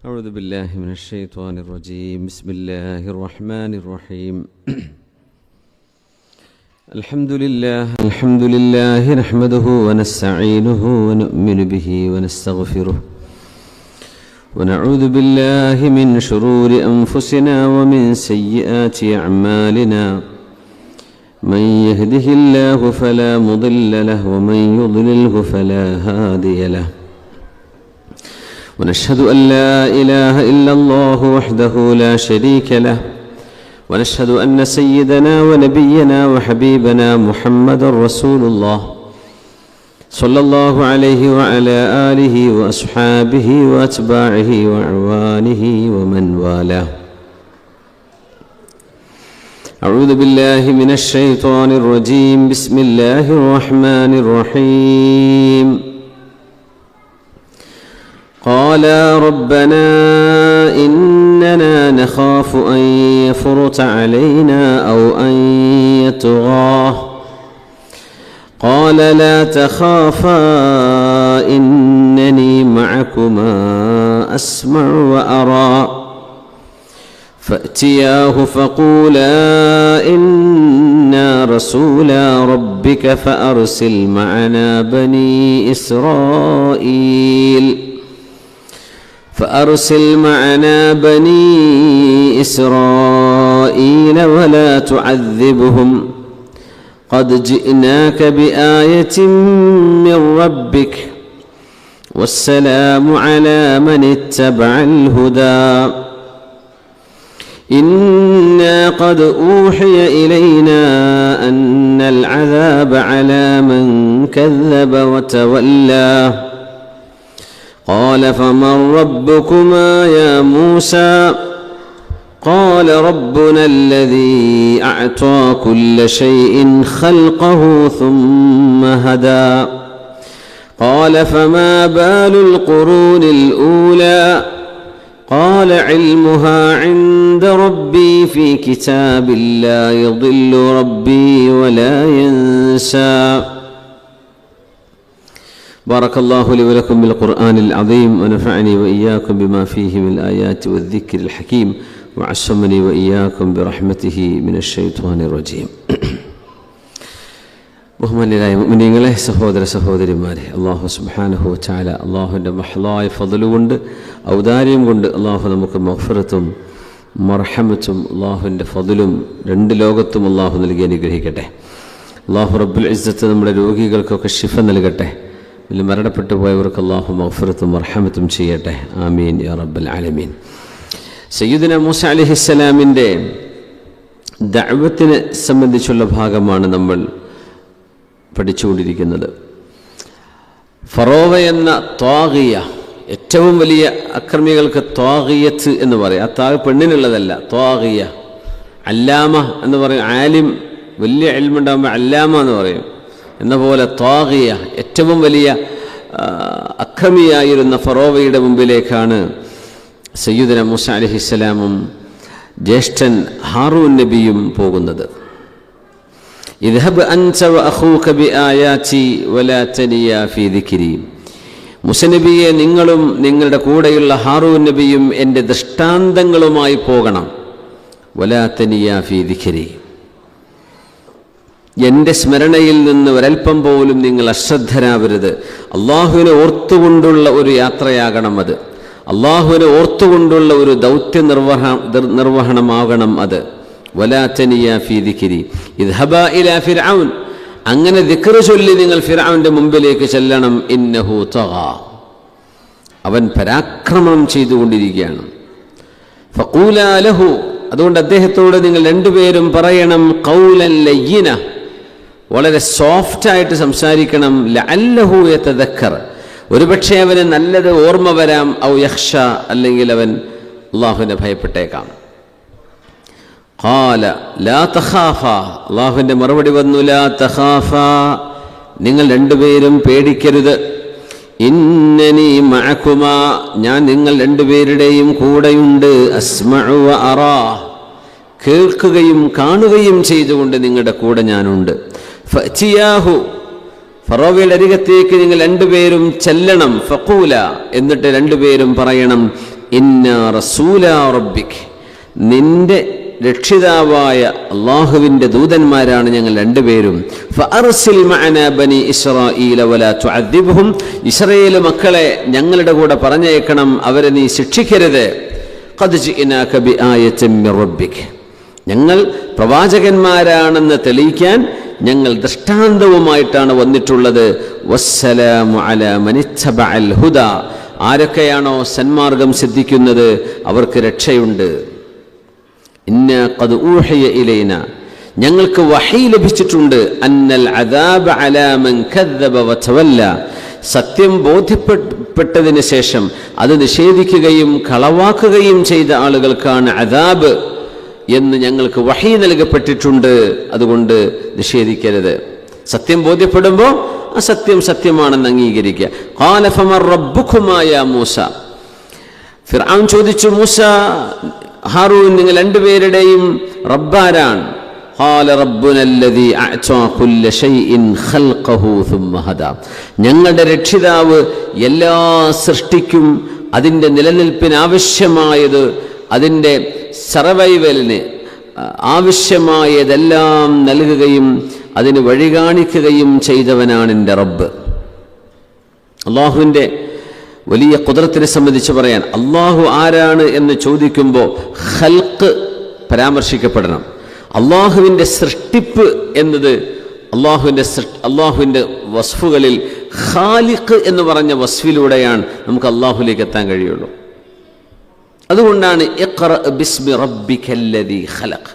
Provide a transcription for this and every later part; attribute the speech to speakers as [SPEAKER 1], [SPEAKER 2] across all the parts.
[SPEAKER 1] أعوذ بالله من الشيطان الرجيم. بسم الله الرحمن الرحيم. الحمد لله نحمده ونستعينه ونؤمن به ونستغفره ونعوذ بالله من شرور أنفسنا ومن سيئات أعمالنا. من يهده الله فلا مضل له ومن يضلله فلا هادي له. ونشهد أن لا إله إلا الله وحده لا شريك له. ونشهد أن سيدنا ونبينا وحبيبنا محمد رسول الله صلى الله عليه وعلى آله وأصحابه وأتباعه وأعوانه ومن والاه. أعوذ بالله من الشيطان الرجيم. بسم الله الرحمن الرحيم. قالا ربنا إننا نخاف أن يفرط علينا أو أن يطغى. قال لا تخافا إنني معكما أسمع وأرى. فأتياه فقولا إنا رسولا ربك فأرسل معنا بني إسرائيل ولا تعذبهم قد جئناك بآية من ربك والسلام على من اتبع الهدى. إنا قد أوحي إلينا أن العذاب على من كذب وتولى. قال فمن ربكما يا موسى؟ قال ربنا الذي أعطى كل شيء خلقه ثم هدى. قال فما بال القرون الأولى؟ قال علمها عند ربي في كتاب لا يضل ربي ولا ينسى. بارك الله لي ولكم بالقرآن العظيم ونفعني وإياكم بما فيه من الآيات والذكر الحكيم وعصمني وإياكم برحمته من الشيطان الرجيم. ബഹുമാന്യരായ മുഅ്മിനീങ്ങളെ, സഹോദര സഹോദരിമാരെ, അല്ലാഹു സുബ്ഹാനഹു വ തആല അല്ലാഹുവിൻ്റെ മഹ്ലായ ഫദ്ല് കൊണ്ട്, ഔദാര്യം കൊണ്ട് അല്ലാഹു നമുക്ക് മഗ്ഫിറത്തും മർഹമത്തും അല്ലാഹുവിൻ്റെ ഫദ്ലും രണ്ട് ലോകത്തും അല്ലാഹു നൽകി അനുഗ്രഹിക്കട്ടെ. അല്ലാഹു റബ്ബുൽ ഇസ്സത്ത് നമ്മുടെ രോഗികൾക്കൊക്കെ ശിഫ നൽകട്ടെ. ഇതിൽ മരണപ്പെട്ടു പോയവർക്ക് അല്ലാഹു മഗ്ഫിറത്തും മർഹമത്തും ചെയ്യട്ടെ. ആമീൻ യാ റബ്ബൽ ആലമീൻ. സയ്യിദുനാ മൂസ അലൈഹിസ്സലാമിൻ്റെ ദഅവത്തിനെ സംബന്ധിച്ചുള്ള ഭാഗമാണ് നമ്മൾ പഠിച്ചുകൊണ്ടിരിക്കുന്നത്. ഫറോവ എന്ന ത്വാഗിയ, ഏറ്റവും വലിയ അക്രമികൾക്ക് ത്വാഗിയത്ത് എന്ന് പറയും. ആ താഗ് പെണ്ണിനുള്ളതല്ല, ത്വാഗിയ. അല്ലാമ എന്ന് പറയും, ആലിം, വലിയ ഇൽമുണ്ടാകുമ്പോൾ അല്ലാമ എന്ന് പറയും. എന്ന പോലെ ത്വാഗിയ, ഏറ്റവും വലിയ അക്രമിയായിരുന്ന ഫറോവയുടെ മുമ്പിലേക്കാണ് സയ്യിദുനാ മൂസ അലൈഹിസ്സലാമും ജ്യേഷ്ഠൻ ഹാറൂൻ നബിയും പോകുന്നത്. ഇദ്ഹബ് അൻത വഅഖൂക ബിആയാതി വലാ തനിയാ ഫീ ദിക്രി. മൂസ നബിയെ, നിങ്ങളും നിങ്ങളുടെ കൂടെയുള്ള ഹാറൂൻ നബിയും എൻ്റെ ദൃഷ്ടാന്തങ്ങളുമായി പോകണം. വലാ തനിയാ ഫീ ദിക്രി, എൻ്റെ സ്മരണയിൽ നിന്ന് ഒരൽപ്പം പോലും നിങ്ങൾ അശ്രദ്ധരാവരുത്. അള്ളാഹുവിനെ ഓർത്തുകൊണ്ടുള്ള ഒരു യാത്രയാകണം അത്. അള്ളാഹുവിനെ ഓർത്തുകൊണ്ടുള്ള ഒരു ദൗത്യ നിർവഹണമാകണം അത്. വലാ തനിയാ ഫീ ദിക്രി ഇദ്ഹബാ ഇലാ ഫിർഔൻ. അങ്ങനെ ദിക്ർ ചൊല്ലി നിങ്ങൾ ഫിർഔന്റെ മുമ്പിലേക്ക് ചെല്ലണം. ഇന്നഹു തഗാ, അവൻ പരാക്രമണം ചെയ്തുകൊണ്ടിരിക്കുകയാണ്. ഫഖൂലാ ലഹു, അതുകൊണ്ട് അദ്ദേഹത്തോട് നിങ്ങൾ രണ്ടുപേരും പറയണം ഖൗലൻ ലയ്യിന, വളരെ സോഫ്റ്റായിട്ട് സംസാരിക്കണം. ലഅല്ലഹു യതദക്കർ, ഒരുപക്ഷെ അവന് നല്ലത് ഓർമ്മ വരാം. ഔ യഖ്ഷ, അല്ലെങ്കിൽ അവൻ അള്ളാഹുവിനെ ഭയപ്പെട്ടേക്കാം. ഖാല ലാ തഖാഫ, അള്ളാഹുവിൻ്റെ മറുപടി വന്നു, ലാ തഖാഫ, നിങ്ങൾ രണ്ടുപേരും പേടിക്കരുത്. ഇന്നനി മഅകുമാ, ഞാൻ നിങ്ങൾ രണ്ടുപേരുടെയും കൂടെയുണ്ട്. അസ്മഉ വ അറാ, കേൾക്കുകയും കാണുകയും ചെയ്തുകൊണ്ട് നിങ്ങളുടെ കൂടെ ഞാനുണ്ട്. ഫഅതിയാഹു, ഫറോവയുടെ അരികത്തേക്ക് നിങ്ങൾ രണ്ടുപേരും ചെല്ലണം. ഫഖൂല, എന്നിട്ട് രണ്ടുപേരും പറയണം ഇന്നാ റസൂലാ റബ്ബിക്, നിന്റെ രക്ഷിതാവായ അള്ളാഹുവിൻ്റെ ദൂതന്മാരാണ് ഞങ്ങൾ രണ്ടുപേരും. ഫഅർസിൽ മഅനാ ബനി ഇസ്രായീല വലാ തുഅദ്ദിബ്ഹും, ഇസ്രായേൽ മക്കളെ ഞങ്ങളുടെ കൂടെ പറഞ്ഞേക്കണം, അവരെ നീ ശിക്ഷിക്കരുത്. ഖദ് ജിഇനാക ബിആയത്തിൻ മിർ റബ്ബിക്, ഞങ്ങൾ പ്രവാചകന്മാരാണെന്ന് തെളിയിക്കാൻ ഞങ്ങൾ ദൃഷ്ടാന്തവുമായിട്ടാണ് വന്നിട്ടുള്ളത്. വസ്സലാമു അലാ മനിത്തബഅൽ ഹുദാ, ആരൊക്കെയാണോ സന്മാർഗം സിദ്ധിക്കുന്നത് അവർക്ക് രക്ഷയുണ്ട്. ഇന്നാ ഖദ് ഊഹിയ ഇലൈനാ, ഞങ്ങൾക്ക് വഹീ ലഭിച്ചിട്ടുണ്ട്. അന്നൽ അദാബ അലാ മൻ കദ്ദബ വതവല്ല, സത്യം ബോധ്യപ്പെട്ടതിന് ശേഷം അത് നിഷേധിക്കുകയും കളവാക്കുകയും ചെയ്ത ആളുകൾക്കാണ് അദാബ് എന്ന് ഞങ്ങൾക്ക് വഹീ നൽകപ്പെട്ടിട്ടുണ്ട്. അതുകൊണ്ട് നിഷേധിക്കരുത്. സത്യം ബോധ്യപ്പെടുമ്പോൾ ആ സത്യം സത്യമാണെന്ന് അംഗീകരിക്കുക. ഖാല ഫമർ റബ്ബുകുമാ യാ മൂസ, ഫിർഔൻ ചോദിച്ചു, മൂസ, ഹാറൂൻ, നിങ്ങൾ രണ്ടുപേരുടെയും റബ്ബാരാണ്? ഖാല റബ്ബുനല്ലദീ അഅ്താ കുല്ല ശൈഇൻ ഖൽഖഹു സുമ്മ ഹദാ, ഞങ്ങളുടെ രക്ഷിതാവ് എല്ലാ സൃഷ്ടിക്കും അതിൻ്റെ നിലനിൽപ്പിന് ആവശ്യമായത്, അതിൻ്റെ സർവൈവലിന് ആവശ്യമായതെല്ലാം നൽകുകയും അതിന് വഴി കാണിക്കുകയും ചെയ്തവനാണ് എൻ്റെ റബ്ബ്. അള്ളാഹുവിൻ്റെ വലിയ ഖുദ്റത്തിനെ സംബന്ധിച്ച് പറയാൻ, അള്ളാഹു ആരാണ് എന്ന് ചോദിക്കുമ്പോൾ ഖൽഖ് പരാമർശിക്കപ്പെടണം. അള്ളാഹുവിൻ്റെ സൃഷ്ടിപ്പ് എന്നത് അള്ളാഹുവിൻ്റെ വസ്ഫുകളിൽ ഖാലിഖ് എന്ന് പറഞ്ഞ വസ്ഫിലൂടെയാണ് നമുക്ക് അള്ളാഹുലേക്ക് എത്താൻ കഴിയുള്ളൂ. അതുകൊണ്ടാണ് ഇഖ്റ ബിസ്മി റബ്ബിക്കല്ലദീ ഖലഖ്,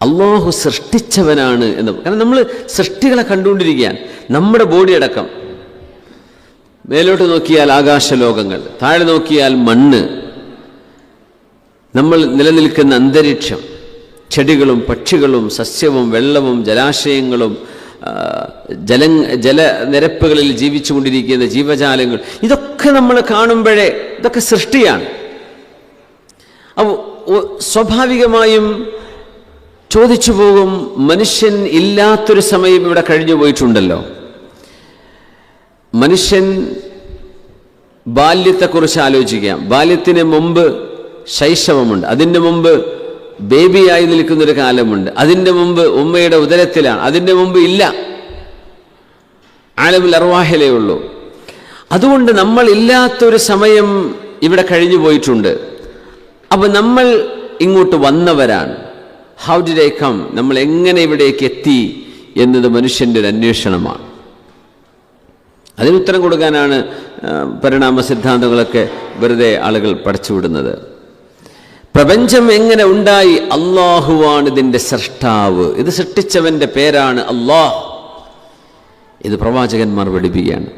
[SPEAKER 1] അള്ളാഹു സൃഷ്ടിച്ചവനാണ് എന്ന്. കാരണം നമ്മൾ സൃഷ്ടികളെ കണ്ടുകൊണ്ടിരിക്കുകയാണ്. നമ്മുടെ ബോഡി അടക്കം, മേലോട്ട് നോക്കിയാൽ ആകാശലോകങ്ങൾ, താഴെ നോക്കിയാൽ മണ്ണ്, നമ്മൾ നിലനിൽക്കുന്ന അന്തരീക്ഷം, ചെടികളും പക്ഷികളും സസ്യവും വെള്ളവും ജലാശയങ്ങളും ജലനിരപ്പുകളിൽ ജീവിച്ചു കൊണ്ടിരിക്കുന്ന ജീവജാലങ്ങൾ, ഇതൊക്കെ നമ്മൾ കാണുമ്പോഴേ ഇതൊക്കെ സൃഷ്ടിയാണ്. അപ്പോൾ സ്വാഭാവികമായും ചോദിച്ചു പോകും, മനുഷ്യൻ ഇല്ലാത്തൊരു സമയം ഇവിടെ കഴിഞ്ഞു പോയിട്ടുണ്ടല്ലോ. മനുഷ്യൻ ബാല്യത്തെക്കുറിച്ച് ആലോചിക്കാം. ബാല്യത്തിന് മുമ്പ് ശൈശവമുണ്ട്, അതിൻ്റെ മുമ്പ് ബേബിയായി നിൽക്കുന്നൊരു കാലമുണ്ട്, അതിൻ്റെ മുമ്പ് ഉമ്മയുടെ ഉദരത്തിലാണ്, അതിൻ്റെ മുമ്പ് ഇല്ല, ആലമുൽ അർവാഹിലേ ഉള്ളൂ. അതുകൊണ്ട് നമ്മൾ ഇല്ലാത്തൊരു സമയം ഇവിടെ കഴിഞ്ഞു പോയിട്ടുണ്ട്. അപ്പോൾ നമ്മൾ ഇങ്ങോട്ട് വന്നവരാണ്. ഹൗ ഡിഡ് ഐ കം, നമ്മൾ എങ്ങനെ ഇവിടേക്ക് എത്തി എന്നത് മനുഷ്യൻ്റെ ഒരു അന്വേഷണമാണ്. അതിന് ഉത്തരം കൊടുക്കാനാണ് പരിണാമ സിദ്ധാന്തങ്ങളൊക്കെ വെറുതെ ആളുകൾ പഠിച്ചുവിടുന്നത്. പ്രപഞ്ചം എങ്ങനെ ഉണ്ടായി? അള്ളാഹുവാണ് ഇതിൻ്റെ സൃഷ്ടാവ്. ഇത് സൃഷ്ടിച്ചവൻ്റെ പേരാണ് അള്ളാഹ്. ഇത് പ്രവാചകന്മാർ പഠിപ്പിക്കുകയാണ്.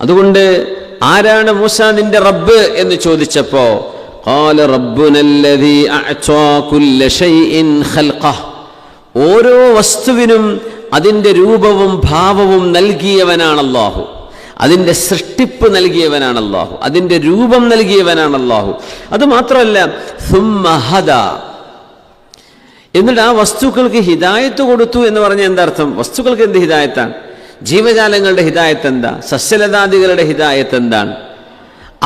[SPEAKER 1] അതുകൊണ്ട് ആരാണ് മൂസ നിന്റെ റബ്ബ് എന്ന് ചോദിച്ചപ്പോ ഖാല റബ്ബുനല്ലദീ അഅ്താ കുല്ല ശൈഇൻ ഖൽഖഹ്, ഓരോ വസ്തുവിനും അതിൻ്റെ രൂപവും ഭാവവും നൽകിയവനാണ് അല്ലാഹു. അതിൻ്റെ സൃഷ്ടിപ്പ് നൽകിയവനാണ് അല്ലാഹു, അതിൻ്റെ രൂപം നൽകിയവനാണ് അല്ലാഹു. അതുമാത്രമല്ല സുമ്മ ഹദാ, എന്നിട്ട് ആ വസ്തുക്കൾക്ക് ഹിദായത്ത് കൊടുത്തു എന്ന് പറഞ്ഞ എന്താർത്ഥം? വസ്തുക്കൾക്ക് എന്ത് ഹിദായത്താണ്? ജീവജാലങ്ങളുടെ ഹിദായത്ത് എന്താ? സസ്യലതാദികളുടെ ഹിദായത്ത് എന്താണ്?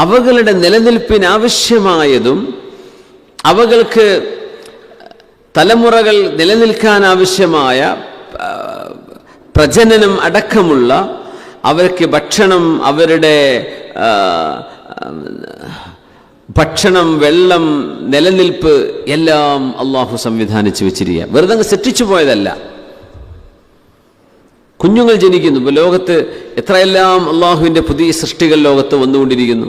[SPEAKER 1] അവകളുടെ നിലനിൽപ്പിന് ആവശ്യമായതും അവകൾക്ക് തലമുറകൾ നിലനിൽക്കാൻ ആവശ്യമായ പ്രജനനം അടക്കമുള്ള അവർക്ക് ഭക്ഷണം, അവരുടെ ഭക്ഷണം, വെള്ളം, നിലനിൽപ്പ് എല്ലാം അള്ളാഹു സംവിധാനിച്ചു വെച്ചിരിക്കുക. വെറുതെ അങ്ങ് സൃഷ്ടിച്ചു പോയതല്ല. കുഞ്ഞുങ്ങൾ ജനിക്കുന്നു. ഇപ്പോൾ ലോകത്ത് എത്രയെല്ലാം അള്ളാഹുവിൻ്റെ പുതിയ സൃഷ്ടികൾ ലോകത്ത് വന്നുകൊണ്ടിരിക്കുന്നു.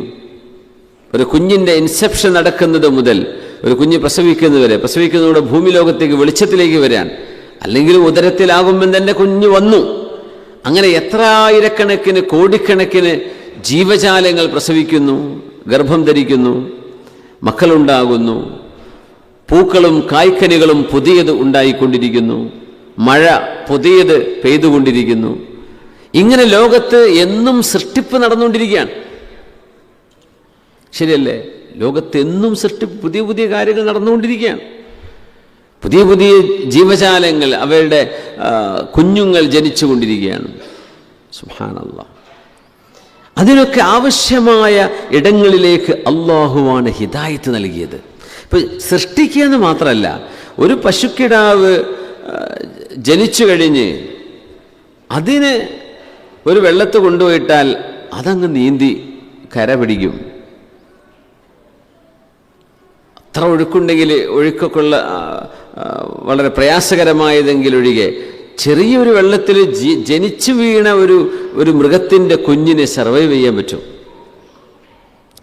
[SPEAKER 1] ഒരു കുഞ്ഞിൻ്റെ ഇൻസെപ്ഷൻ നടക്കുന്നത് മുതൽ ഒരു കുഞ്ഞ് പ്രസവിക്കുന്നതുവരെ, പ്രസവിക്കുന്നതോടെ ഭൂമി ലോകത്തേക്ക് വെളിച്ചത്തിലേക്ക് വരാൻ, അല്ലെങ്കിൽ ഉദരത്തിലാകുമ്പോൾ തന്നെ കുഞ്ഞ് വന്നു. അങ്ങനെ എത്ര ആയിരക്കണക്കിന് കോടിക്കണക്കിന് ജീവജാലങ്ങൾ പ്രസവിക്കുന്നു, ഗർഭം ധരിക്കുന്നു, മക്കളുണ്ടാകുന്നു, പൂക്കളും കായ്ക്കനികളും പുതിയത് ഉണ്ടായിക്കൊണ്ടിരിക്കുന്നു, മഴ പുതിയത് പെയ്തുകൊണ്ടിരിക്കുന്നു. ഇങ്ങനെ ലോകത്ത് എന്നും സൃഷ്ടിപ്പ് നടന്നുകൊണ്ടിരിക്കുകയാണ്. ശരിയല്ലേ? ലോകത്ത് എന്നും സൃഷ്ടിപ്പ്, പുതിയ പുതിയ കാര്യങ്ങൾ നടന്നുകൊണ്ടിരിക്കുകയാണ്. പുതിയ പുതിയ ജീവജാലങ്ങൾ, അവരുടെ കുഞ്ഞുങ്ങൾ ജനിച്ചുകൊണ്ടിരിക്കുകയാണ്. സുബ്ഹാനല്ലാഹ്. അതിനൊക്കെ ആവശ്യമായ ഇടങ്ങളിലേക്ക് അള്ളാഹുവാണ് ഹിദായത്ത് നൽകിയത്. ഇപ്പം സൃഷ്ടിക്കുക എന്ന് മാത്രമല്ല, ഒരു പശുക്കിടാവ് ജനിച്ചു കഴിഞ്ഞ് അതിന് ഒരു വെള്ളത്ത് കൊണ്ടുപോയിട്ടാൽ അതങ്ങ് നീന്തി കര പിടിക്കും. അത്ര ഒഴുക്കുണ്ടെങ്കിൽ, ഒഴുക്കൊക്കെ ഉള്ള വളരെ പ്രയാസകരമായതെങ്കിൽ ഒഴികെ ചെറിയൊരു വെള്ളത്തിൽ ജനിച്ചു വീണ ഒരു മൃഗത്തിൻ്റെ കുഞ്ഞിനെ സർവൈവ് ചെയ്യാൻ പറ്റും.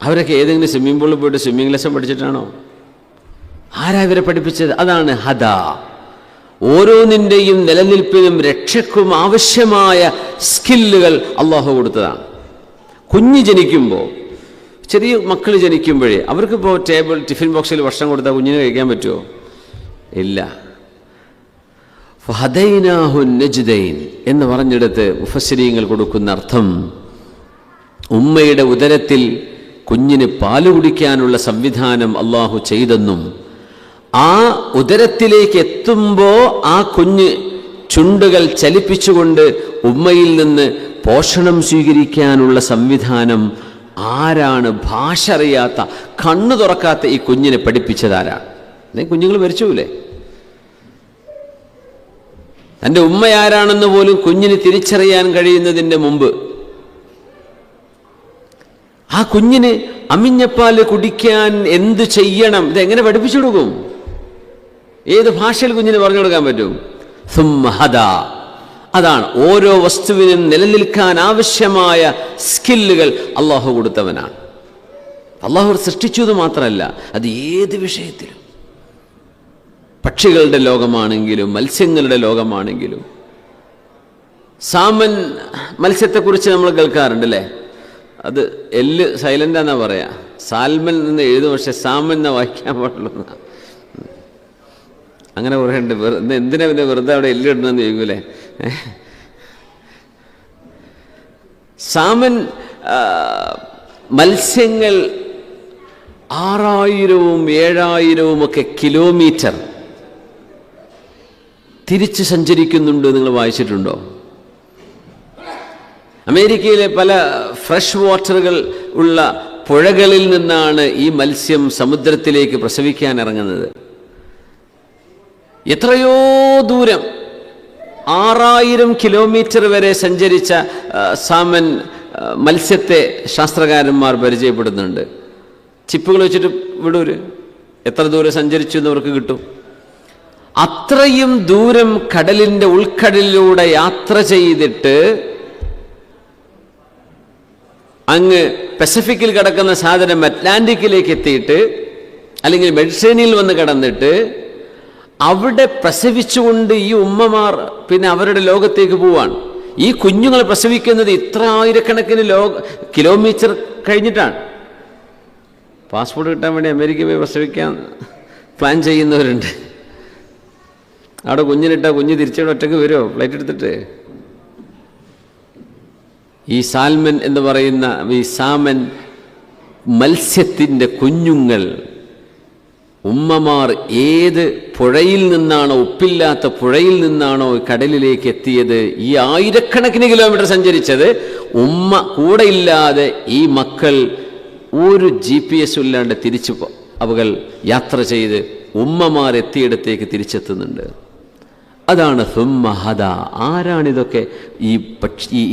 [SPEAKER 1] അവരൊക്കെ ഏതെങ്കിലും സ്വിമ്മിംഗ് പൂളിൽ പോയിട്ട് സ്വിമ്മിംഗ് ലെസൺ പഠിച്ചിട്ടാണോ? ആരാ ഇവരെ പഠിപ്പിച്ചത്? അതാണ് ഹദ. ഓരോന്നിൻ്റെയും നിലനിൽപ്പിനും രക്ഷയ്ക്കും ആവശ്യമായ സ്കില്ലുകൾ അള്ളാഹു കൊടുത്തതാണ്. കുഞ്ഞ് ജനിക്കുമ്പോൾ, ചെറിയ മക്കൾ ജനിക്കുമ്പോഴേ അവർക്കിപ്പോൾ ടിഫിൻ ബോക്സിൽ ഭക്ഷണം കൊടുത്താൽ കുഞ്ഞിന് കഴിക്കാൻ പറ്റുമോ? ഇല്ല. ഫഹദൈനാഹു നജ്ദൈൻ എന്ന് പറഞ്ഞെടുത്ത് മുഫസ്സിരീങ്ങൾ കൊടുക്കുന്ന അർത്ഥം, ഉമ്മയുടെ ഉദരത്തിൽ കുഞ്ഞിന് പാല് കുടിക്കാനുള്ള സംവിധാനം അള്ളാഹു ചെയ്തെന്നും, ആ ഉദരത്തിലേക്ക് എത്തുമ്പോൾ ആ കുഞ്ഞ് ചുണ്ടുകൾ ചലിപ്പിച്ചുകൊണ്ട് ഉമ്മയിൽ നിന്ന് പോഷണം സ്വീകരിക്കാനുള്ള സംവിധാനം ആരാണ്? ഭാഷ അറിയാത്ത, കണ്ണു തുറക്കാത്ത ഈ കുഞ്ഞിനെ പഠിപ്പിച്ചതാരാണ്? കുഞ്ഞുങ്ങൾ മരിച്ചുല്ലേ? തൻ്റെ ഉമ്മയാരാണെന്ന് പോലും കുഞ്ഞിന് തിരിച്ചറിയാൻ കഴിയുന്നതിൻ്റെ മുമ്പ് ആ കുഞ്ഞിന് അമിഞ്ഞപ്പാല് കുടിക്കാൻ എന്ത് ചെയ്യണം, ഇതെങ്ങനെ പഠിപ്പിച്ചു കൊടുക്കും? ഏത് ഭാഷയിൽ കുഞ്ഞിന് പറഞ്ഞു കൊടുക്കാൻ പറ്റും? സുമ്മ ഹദാ. അതാണ് ഓരോ വസ്തുവിനും നിലനിൽക്കാൻ ആവശ്യമായ സ്കില്ലുകൾ അള്ളാഹു കൊടുത്തവനാണ്. അള്ളാഹു സൃഷ്ടിച്ചു എന്ന് മാത്രമല്ല, അത് ഏത് വിഷയത്തിലും, പക്ഷികളുടെ ലോകമാണെങ്കിലും മത്സ്യങ്ങളുടെ ലോകമാണെങ്കിലും. സാമൻ മത്സ്യത്തെക്കുറിച്ച് നമ്മൾ കേൾക്കാറുണ്ടല്ലേ? അത് എല്ല് സൈലൻ്റാന്നാ പറയാ. സാൽമൻ എന്ന് എഴുതും, പക്ഷെ സാമൻ എന്നാ വായിക്കാൻ പാടുള്ളൂ. അങ്ങനെ പറയണ്ട്. എന്തിനാ പിന്നെ വെറുതെ അവിടെ എല്ല് ഇടണമെന്ന് ചോദിക്കൂലേ? സാമൻ മത്സ്യങ്ങൾ 6000-ഉം 7000-ഉം ഒക്കെ കിലോമീറ്റർ തിരിച്ച് സഞ്ചരിക്കുന്നുണ്ട്. നിങ്ങൾ വായിച്ചിട്ടുണ്ടോ? അമേരിക്കയിലെ പല ഫ്രഷ് വാട്ടറുകൾ ഉള്ള പുഴകളിൽ നിന്നാണ് ഈ മത്സ്യം സമുദ്രത്തിലേക്ക് പ്രസവിക്കാൻ ഇറങ്ങുന്നത്. എത്രയോ ദൂരം, 6000 കിലോമീറ്റർ വരെ സഞ്ചരിച്ച സാമൻ മത്സ്യത്തെ ശാസ്ത്രകാരന്മാർ പരിചയപ്പെടുന്നുണ്ട്. ചിപ്പുകൾ വെച്ചിട്ട് വിടൂര് എത്ര ദൂരം സഞ്ചരിച്ചു എന്നവർക്ക് കിട്ടും. അത്രയും ദൂരം കടലിൻ്റെ ഉൾക്കടലിലൂടെ യാത്ര ചെയ്തിട്ട് അങ്ങ് പസഫിക്കിൽ കിടക്കുന്ന സാധനം അറ്റ്ലാന്റിക്കിലേക്ക് എത്തിയിട്ട്, അല്ലെങ്കിൽ മെഡിറ്ററേനിയനിൽ വന്ന് കിടന്നിട്ട് അവിടെ പ്രസവിച്ചുകൊണ്ട് ഈ ഉമ്മമാർ പിന്നെ അവരുടെ ലോകത്തേക്ക് പോവാണ്. ഈ കുഞ്ഞുങ്ങൾ പ്രസവിക്കുന്നത് ഇത്ര ആയിരക്കണക്കിന് കിലോമീറ്റർ കഴിഞ്ഞിട്ടാണ്. പാസ്പോർട്ട് കിട്ടാൻ വേണ്ടി അമേരിക്ക പോയി പ്രസവിക്കാൻ പ്ലാൻ ചെയ്യുന്നവരുണ്ട്. അവിടെ കുഞ്ഞിനിട്ടാൽ കുഞ്ഞ് തിരിച്ചവിടെ ഒറ്റയ്ക്ക് വരുമോ ഫ്ലൈറ്റ് എടുത്തിട്ട്? ഈ സാൽമൻ എന്ന് പറയുന്ന ഈ സാമൻ മത്സ്യത്തിൻ്റെ കുഞ്ഞുങ്ങൾ, ഉമ്മമാർ ഏത് പുഴയിൽ നിന്നാണോ, ഉപ്പില്ലാത്ത പുഴയിൽ നിന്നാണോ കടലിലേക്ക് എത്തിയത്, ഈ ആയിരക്കണക്കിന് കിലോമീറ്റർ സഞ്ചരിച്ചത്, ഉമ്മ കൂടെ ഇല്ലാതെ ഈ മക്കൾ ഒരു GPS ഇല്ലാണ്ട് തിരിച്ചു അവകൾ യാത്ര ചെയ്ത് ഉമ്മമാർ എത്തിയിടത്തേക്ക് തിരിച്ചെത്തുന്നുണ്ട്. അതാണ് സുമ്മ ഹദ. ആരാണിതൊക്കെ?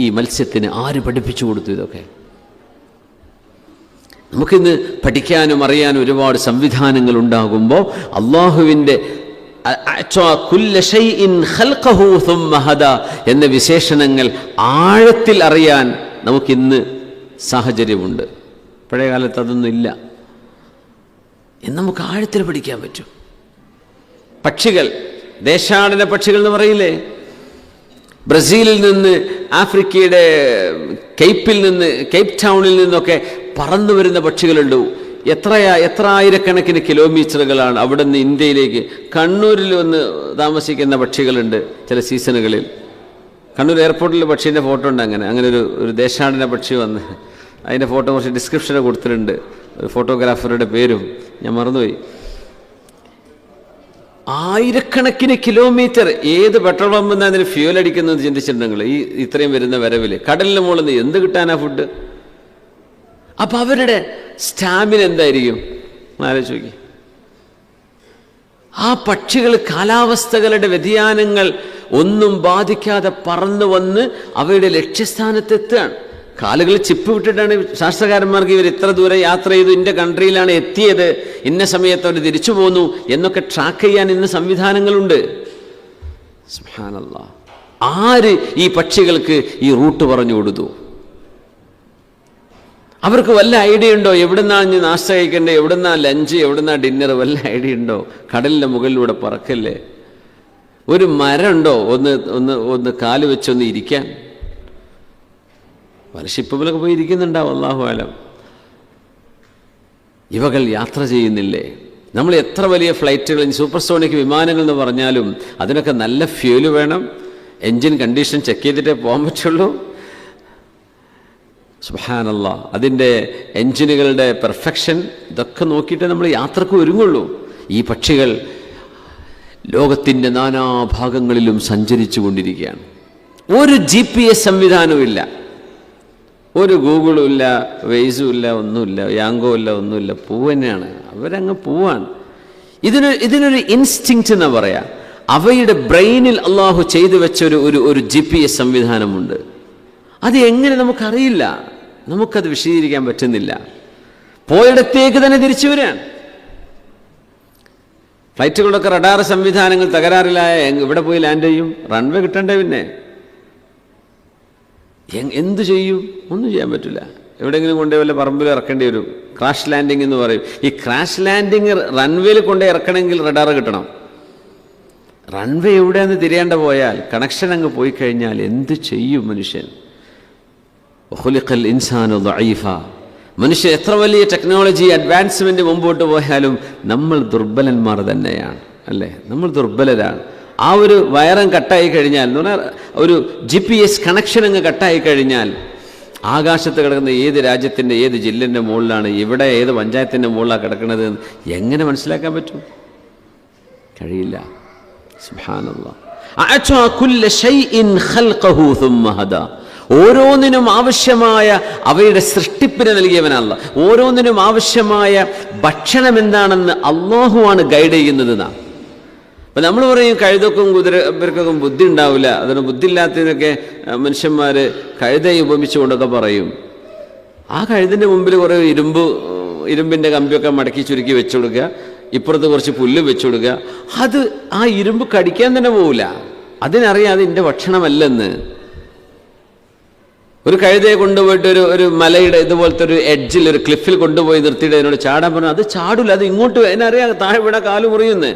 [SPEAKER 1] ഈ മത്സ്യത്തിന് ആര് പഠിപ്പിച്ചു കൊടുത്തു ഇതൊക്കെ? നമുക്കിന്ന് പഠിക്കാനും അറിയാനും ഒരുപാട് സംവിധാനങ്ങൾ ഉണ്ടാകുമ്പോൾ അള്ളാഹുവിൻ്റെ എന്ന വിശേഷണങ്ങൾ ആഴത്തിൽ അറിയാൻ നമുക്കിന്ന് സാഹചര്യമുണ്ട്. പഴയ കാലത്ത് അതൊന്നും ഇല്ല. എന്ന് നമുക്ക് ആഴത്തിൽ പഠിക്കാൻ പറ്റും. പക്ഷികൾ, ദേശാടന പക്ഷികൾ എന്ന് പറയില്ലേ? ബ്രസീലിൽ നിന്ന്, ആഫ്രിക്കയുടെ കേപ്പ് ടൗണിൽ നിന്നൊക്കെ പറന്നു വരുന്ന പക്ഷികളുണ്ട്. എത്ര ആയിരക്കണക്കിന് കിലോമീറ്ററുകളാണ് അവിടെ നിന്ന് ഇന്ത്യയിലേക്ക്. കണ്ണൂരിൽ വന്ന് താമസിക്കുന്ന പക്ഷികളുണ്ട് ചില സീസണുകളിൽ. കണ്ണൂർ എയർപോർട്ടിൽ പക്ഷീൻ്റെ ഫോട്ടോ ഉണ്ട്. അങ്ങനെ ഒരു ദേശാടന പക്ഷി വന്ന് അതിൻ്റെ ഫോട്ടോ കുറച്ച് ഡിസ്ക്രിപ്ഷന് കൊടുത്തിട്ടുണ്ട്. ഒരു ഫോട്ടോഗ്രാഫറുടെ പേരും ഞാൻ മറന്നുപോയി. ആയിരക്കണക്കിന് കിലോമീറ്റർ. ഏത് പെട്രോൾ പമ്പ് എന്നാ അതിന് ഫ്യൂൽ അടിക്കുന്നത് ചിന്തിച്ചിട്ടുണ്ടെങ്കിൽ? ഇത്രയും വരുന്ന വരവിൽ കടലിന് മുകളിൽ നിന്ന് എന്ത് കിട്ടാനാ ഫുഡ്? അപ്പം അവരുടെ സ്റ്റാമിന എന്തായിരിക്കും ആലോചിച്ച് നോക്കി. ആ പക്ഷികൾ കാലാവസ്ഥകളുടെ വ്യതിയാനങ്ങൾ ഒന്നും ബാധിക്കാതെ പറന്നു വന്ന് അവയുടെ ലക്ഷ്യസ്ഥാനത്തെത്തുകയാണ്. കാലുകൾ ചിപ്പ് വിട്ടിട്ടാണ് ശാസ്ത്രകാരന്മാർക്ക് ഇവർ ഇത്ര ദൂരം യാത്ര ചെയ്തു, ഇന്ന കൺട്രിയിലാണ് എത്തിയത്, ഇന്ന സമയത്ത് അവർ തിരിച്ചു പോന്നു എന്നൊക്കെ ട്രാക്ക് ചെയ്യാൻ ഇന്ന് സംവിധാനങ്ങളുണ്ട്. സുബ്ഹാനല്ലാഹ്. ആര് ഈ പക്ഷികൾക്ക് ഈ റൂട്ട് പറഞ്ഞു കൊടുത്തു? അവർക്ക് വല്ല ഐഡിയ ഉണ്ടോ? എവിടുന്നാണ് നാസ്ത കഴിക്കേണ്ടത്, എവിടുന്നാ ലഞ്ച്, എവിടുന്നാ ഡിന്നർ, വല്ല ഐഡിയ ഉണ്ടോ? കടലിൻ്റെ മുകളിലൂടെ പറക്കല്ലേ. ഒരു മരം ഉണ്ടോ ഒന്ന് ഒന്ന് ഒന്ന് കാല് വെച്ചൊന്ന് ഇരിക്കാൻ? പല ഷിപ്പിലൊക്കെ പോയി ഇരിക്കുന്നുണ്ടാവും, അല്ലാഹു ആലം. ഇവകൾ യാത്ര ചെയ്യുന്നില്ലേ? നമ്മൾ എത്ര വലിയ ഫ്ലൈറ്റുകൾ, സൂപ്പർസോണിക് വിമാനങ്ങൾ എന്ന് പറഞ്ഞാലും അതിനൊക്കെ നല്ല ഫ്യൂല് വേണം, എൻജിൻ കണ്ടീഷൻ ചെക്ക് ചെയ്തിട്ടേ പോകാൻ പറ്റുള്ളൂ. സുബ്ഹാനല്ലാഹ്. അതിൻ്റെ എൻജിനുകളുടെ പെർഫെക്ഷൻ ഇതൊക്കെ നോക്കിയിട്ടേ നമ്മൾ യാത്രക്ക് ഒരുങ്ങുള്ളൂ. ഈ പക്ഷികൾ ലോകത്തിൻ്റെ നാനാഭാഗങ്ങളിലും സഞ്ചരിച്ചു കൊണ്ടിരിക്കുകയാണ്. ഒരു GPS സംവിധാനവും ഇല്ല, ഒരു ഗൂഗിളും ഇല്ല, വെയ്സും ഇല്ല, ഒന്നുമില്ല, യാങ്കോ ഇല്ല, ഒന്നുമില്ല. തന്നെയാണ്, അവരങ്ങ് പോവാണ്. ഇതിനൊരു ഇൻസ്റ്റിങ്ക്റ്റ് എന്നാ പറയാ. അവയുടെ ബ്രെയിനിൽ അള്ളാഹു ചെയ്തു വെച്ച ഒരു GPS സംവിധാനമുണ്ട്. അത് എങ്ങനെ നമുക്കറിയില്ല, നമുക്കത് വിശദീകരിക്കാൻ പറ്റുന്നില്ല. പോയിടത്തേക്ക് തന്നെ തിരിച്ചു വരികയാണ്. ഫ്ലൈറ്റുകളൊക്കെ റഡാർ സംവിധാനങ്ങൾ തകരാറിലായ ഇവിടെ പോയി ലാൻഡ് ചെയ്യും? റൺവേ കിട്ടണ്ടേ? പിന്നെ എന്തു ചെയ്യും? ഒന്നും ചെയ്യാൻ പറ്റില്ല. എവിടെയെങ്കിലും കൊണ്ടുപോയി വല്ല പറമ്പിൽ ഇറക്കേണ്ടി വരും. ക്രാഷ് ലാൻഡിങ് എന്ന് പറയും. ഈ ക്രാഷ് ലാൻഡിങ് റൺവേയിൽ കൊണ്ടുപോയി ഇറക്കണമെങ്കിൽ റഡാർ കിട്ടണം. റൺവേ എവിടെയെന്ന് തിരിയേണ്ട പോയാൽ, കണക്ഷൻ അങ്ങ് പോയി കഴിഞ്ഞാൽ എന്ത് ചെയ്യും മനുഷ്യൻ? ഖുലിഖൽ ഇൻസാനു ദഈഫ. മനുഷ്യൻ എത്ര വലിയ ടെക്നോളജി അഡ്വാൻസ്മെന്റ് മുമ്പോട്ട് പോയാലും നമ്മൾ ദുർബലന്മാർ തന്നെയാണ്, അല്ലേ? നമ്മൾ ദുർബലരാണ്. ആ ഒരു വയറും കട്ടായി കഴിഞ്ഞാൽ, എന്ന് പറഞ്ഞാൽ ഒരു GPS കണക്ഷൻ അങ്ങ് കട്ടായി കഴിഞ്ഞാൽ, ആകാശത്ത് കിടക്കുന്ന ഏത് രാജ്യത്തിൻ്റെ ഏത് ജില്ലേൻ്റെ മുകളിലാണ്, ഇവിടെ ഏത് പഞ്ചായത്തിൻ്റെ മുകളിലാണ് കിടക്കുന്നത് എങ്ങനെ മനസ്സിലാക്കാൻ പറ്റും? കഴിയില്ല. സുബ്ഹാനല്ലാഹ്. അഅതാ കുല്ല ശൈഇൻ ഖൽഖഹു സുമ്മ ഹദാ. ഓരോന്നിനും ആവശ്യമായ അവയുടെ സൃഷ്ടിപ്പിനെ നൽകിയവനല്ല. ഓരോന്നിനും ആവശ്യമായ ഭക്ഷണം എന്താണെന്ന് അള്ളാഹുവാണ് ഗൈഡ് ചെയ്യുന്നത്. അപ്പം നമ്മൾ പറയും കഴുതൊക്കും കുതിരക്കൊക്കെ ബുദ്ധി ഉണ്ടാവില്ല, അതിന് ബുദ്ധി ഇല്ലാത്തതിനൊക്കെ മനുഷ്യന്മാർ കഴുതയെ ഉപമിച്ചുകൊണ്ടൊക്കെ പറയും. ആ കഴുതിൻ്റെ മുമ്പിൽ കുറേ ഇരുമ്പിൻ്റെ കമ്പിയൊക്കെ മടക്കി ചുരുക്കി വെച്ചു കൊടുക്കുക, ഇപ്പുറത്ത് കുറച്ച് പുല്ല് വെച്ചു കൊടുക്കുക. അത് ആ ഇരുമ്പ് കടിക്കാൻ തന്നെ പോവില്ല. അതിനറിയാം അത് എൻ്റെ ഭക്ഷണമല്ലെന്ന്. ഒരു കഴുതയെ കൊണ്ടുപോയിട്ട് ഒരു മലയുടെ ഇതുപോലത്തെ ഒരു എഡ്ജിൽ, ഒരു ക്ലിഫിൽ കൊണ്ടുപോയി നിർത്തിയിട്ട് അതിനോട് ചാടാൻ പറഞ്ഞു. അത് ചാടില്ല, അത് ഇങ്ങോട്ട് അതിനറിയാം താഴെ ഇവിടെ കാല് മുറിയുന്നു.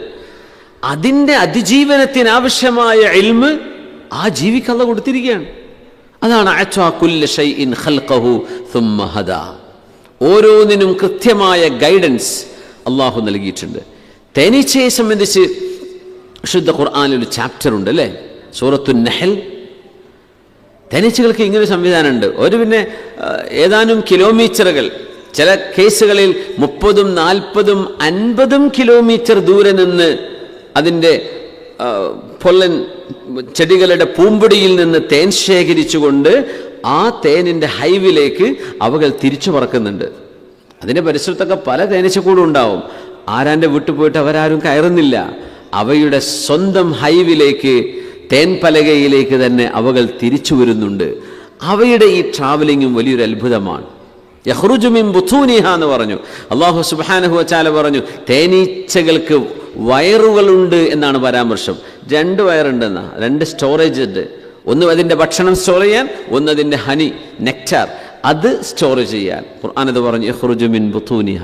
[SPEAKER 1] അതിൻ്റെ അതിജീവനത്തിനാവശ്യമായ ഇൽമ് ആ ജീവിക്ക് അല്ലാഹു കൊടുത്തിരിക്കുകയാണ്. അതാണ് അഅതാ കുല്ല ശൈഇൻ ഖൽഖഹു സുമ്മ ഹദാ. ഓരോന്നിനും കൃത്യമായ ഗൈഡൻസ് അള്ളാഹു നൽകിയിട്ടുണ്ട്. തേനീച്ചയെ സംബന്ധിച്ച് വിശുദ്ധ ഖുർആനിൽ ഒരു ചാപ്റ്റർ ഉണ്ട്, അല്ലേ? സൂറത്തുൻ നഹൽ. തേനീച്ചകൾക്ക് ഇങ്ങനൊരു സംവിധാനമുണ്ട്. പിന്നെ ഏതാനും കിലോമീറ്ററുകൾ, ചില കേസുകളിൽ 30, 40, 50 കിലോമീറ്റർ ദൂരെ നിന്ന് അതിൻ്റെ പൊള്ളൻ ചെടികളുടെ പൂമ്പൊടിയിൽ നിന്ന് തേൻ ശേഖരിച്ചുകൊണ്ട് ആ തേനിൻ്റെ ഹൈവിലേക്ക് അവകൾ തിരിച്ചു പറക്കുന്നുണ്ട്. അതിൻ്റെ പരിസരത്തൊക്കെ പല തേനീച്ചക്കൂടും ഉണ്ടാവും. ആരാൻ്റെ വീട്ടിൽ പോയിട്ട് അവരാരും കയറുന്നില്ല. അവയുടെ സ്വന്തം ഹൈവിലേക്ക്, തേൻപലകയിലേക്ക് തന്നെ അവകൾ തിരിച്ചു വരുന്നുണ്ട്. അവയുടെ ഈ ട്രാവലിങ്ങും വലിയൊരു അത്ഭുതമാണ്. യഖ്റുജു മിൻ ബുതൂനിഹ എന്ന് പറഞ്ഞു. അല്ലാഹു സുബ്ഹാനഹു വ തആല പറഞ്ഞു, തേനീച്ചകൾക്ക് വയറുകളുണ്ട് എന്നാണ് പരാമർശം. 2 വയറുണ്ടെന്നാ, 2 സ്റ്റോറേജ് ഉണ്ട്. ഒന്ന് അതിൻ്റെ ഭക്ഷണം സ്റ്റോർ ചെയ്യാൻ, ഒന്ന് അതിൻ്റെ ഹണി, നെക്ടാർ, അത് സ്റ്റോർ ചെയ്യാൻ. ഖുർആൻ അത് പറഞ്ഞു, യഖ്റുജു മിൻ ബുതൂനിഹ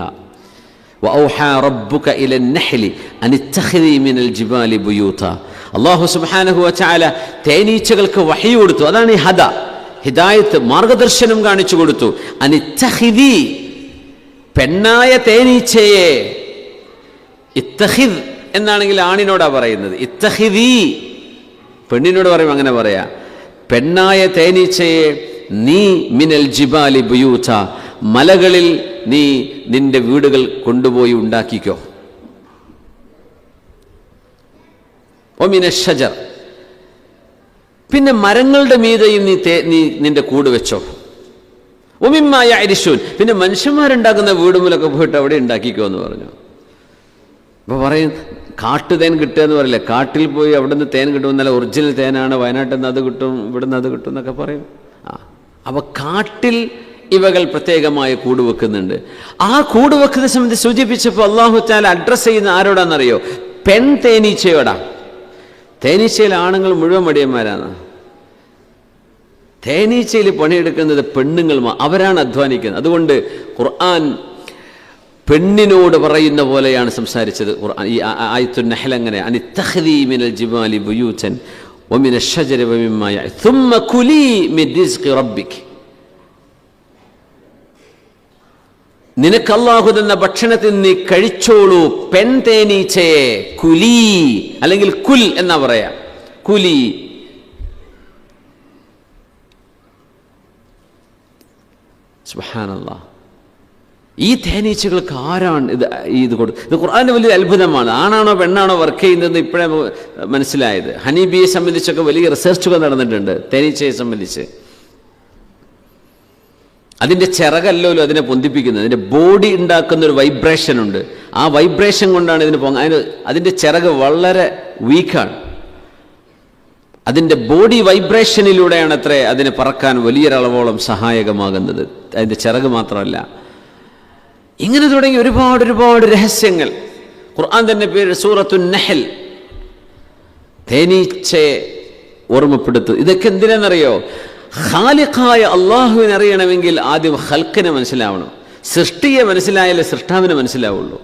[SPEAKER 1] വഔഹാ റബ്ബുക ഇലൻ നഹ്ലി അൻ ഇത്തഖിദി മിനൽ ജിബാലി ബുയൂത. അല്ലാഹു സുബ്ഹാനഹു വ തആല തേനീച്ചകൾക്ക് വഹി കൊടുത്തു. അതാണ് ഈ ഹദ, ഹിദായത്ത്, മാർഗദർശനം കാണിച്ചു കൊടുത്തു. അൻ ഇത്തഖിദി, പെണ്ണായ തേനീച്ചയെ. ഇത്തഖിദ് എന്നാണെങ്കിൽ ആണിനോടാ പറയുന്നത്. ഇത്തഖിദി പെണ്ണിനോട് പറയും, അങ്ങനെ പറയാ. പെണ്ണായ തേനീച്ചയെ നീ മിനൽ ജിബാലി ബുയൂത, മലകളിൽ നീ നിന്റെ വീടുകൾ കൊണ്ടുപോയി ഉണ്ടാക്കിക്കോ. ഒമിന ഷജർ, പിന്നെ മരങ്ങളുടെ മീതെയും നീ നിന്റെ കൂട് വെച്ചോ. വമിമ്മാ യഅരിശൂൻ, പിന്നെ മനുഷ്യന്മാരുണ്ടാക്കുന്ന വീടുമുലൊക്കെ പോയിട്ട് അവിടെ ഉണ്ടാക്കിക്കോ എന്ന് പറഞ്ഞു. അപ്പോൾ പറയും കാട്ടുതേൻ കിട്ടുക എന്ന് പറയില്ല, കാട്ടിൽ പോയി അവിടെ നിന്ന് തേൻ കിട്ടും, നല്ല ഒറിജിനൽ തേനാണ്, വയനാട്ടിൽ നിന്ന് അത് കിട്ടും, ഇവിടെ നിന്ന് അത് കിട്ടും എന്നൊക്കെ പറയും. അപ്പോൾ കാട്ടിൽ ഇവകൾ പ്രത്യേകമായ കൂട് വെക്കുന്നുണ്ട്. ആ കൂട് വെക്കുന്ന സംബന്ധിച്ച് സൂചിപ്പിച്ചപ്പോൾ അല്ലാഹു തആല അഡ്രസ്സ് ചെയ്യുന്ന ആരോടാണെന്നറിയോ? പെൺ തേനീച്ചയോടാ. തേനീച്ചയിൽ ആണുങ്ങൾ മുഴുവൻ മടിയന്മാരാണ്. തേനീച്ചയിൽ പണിയെടുക്കുന്നത് പെണ്ണുങ്ങൾ, അവരാണ് അധ്വാനിക്കുന്നത്. അതുകൊണ്ട് ഖുർആൻ പെണ്ണിനോട് പറയുന്ന പോലെയാണ് സംസാരിച്ചത്. ഖുർആൻ ഈ ആയത്തുൻ നഹ്ൽ അങ്ങനെ അനിത്തഖ്ദി മിനൽ ജിബാലി ബുയൂതൻ വമിന അശ്ശജരി വമിമ്മാ ثم കുലി മിൻ റിസ്ഖി റബ്ബിക്, നിനക്ക് അല്ലാഹു തന്ന ഭക്ഷണത്തിൽ നീ കഴിച്ചോളൂ പെൺ തേനീച്ചയെ. കുലി അല്ലെങ്കിൽ കുൽ എന്നാ പറയാ, കുലി. സുബ്ഹാനല്ലാഹ്. ഈ തേനീച്ചകൾക്ക് ആരാണ് ഇത് കൊടുത്തത്? ഇത് ഖുർആന്റെ വലിയ അത്ഭുതമാണ്. ആണാണോ പെണ്ണാണോ വർക്ക് ചെയ്യുന്നതെന്ന് ഇപ്പോഴേ മനസ്സിലായത്. ഹണി ബീയെ സംബന്ധിച്ചൊക്കെ വലിയ റിസർച്ചുകൾ നടന്നിട്ടുണ്ട് തേനീച്ചയെ സംബന്ധിച്ച്. അതിൻ്റെ ചിറകല്ലോ അതിനെ പൊന്തിപ്പിക്കുന്നത്, അതിൻ്റെ ബോഡി ഉണ്ടാക്കുന്ന ഒരു വൈബ്രേഷൻ ഉണ്ട്. ആ വൈബ്രേഷൻ കൊണ്ടാണ് ഇതിന് അതിൻ്റെ ചിറക് വളരെ വീക്കാണ്. അതിൻ്റെ ബോഡി വൈബ്രേഷനിലൂടെയാണ് അത്രേ അതിന് പറക്കാൻ വലിയൊരളവോളം സഹായകമാകുന്നത്, അതിൻ്റെ ചിറക് മാത്രമല്ല. ഇങ്ങനെ തുടങ്ങി ഒരുപാട് ഒരുപാട് രഹസ്യങ്ങൾ ഖുർആൻ തന്നെ പേര് സൂറത്തുൻ നഹ്ൽ, തേനീച്ചയെ ഓർമ്മപ്പെടുത്തു. ഇതൊക്കെ എന്തിനാണെന്നറിയോ? ഖാലിഖായ അള്ളാഹുവിനെ അറിയണമെങ്കിൽ ആദ്യം ഖൽഖിനെ മനസ്സിലാവണം. സൃഷ്ടിയെ മനസ്സിലായാലേ സൃഷ്ടാവിനെ മനസ്സിലാവുള്ളൂ.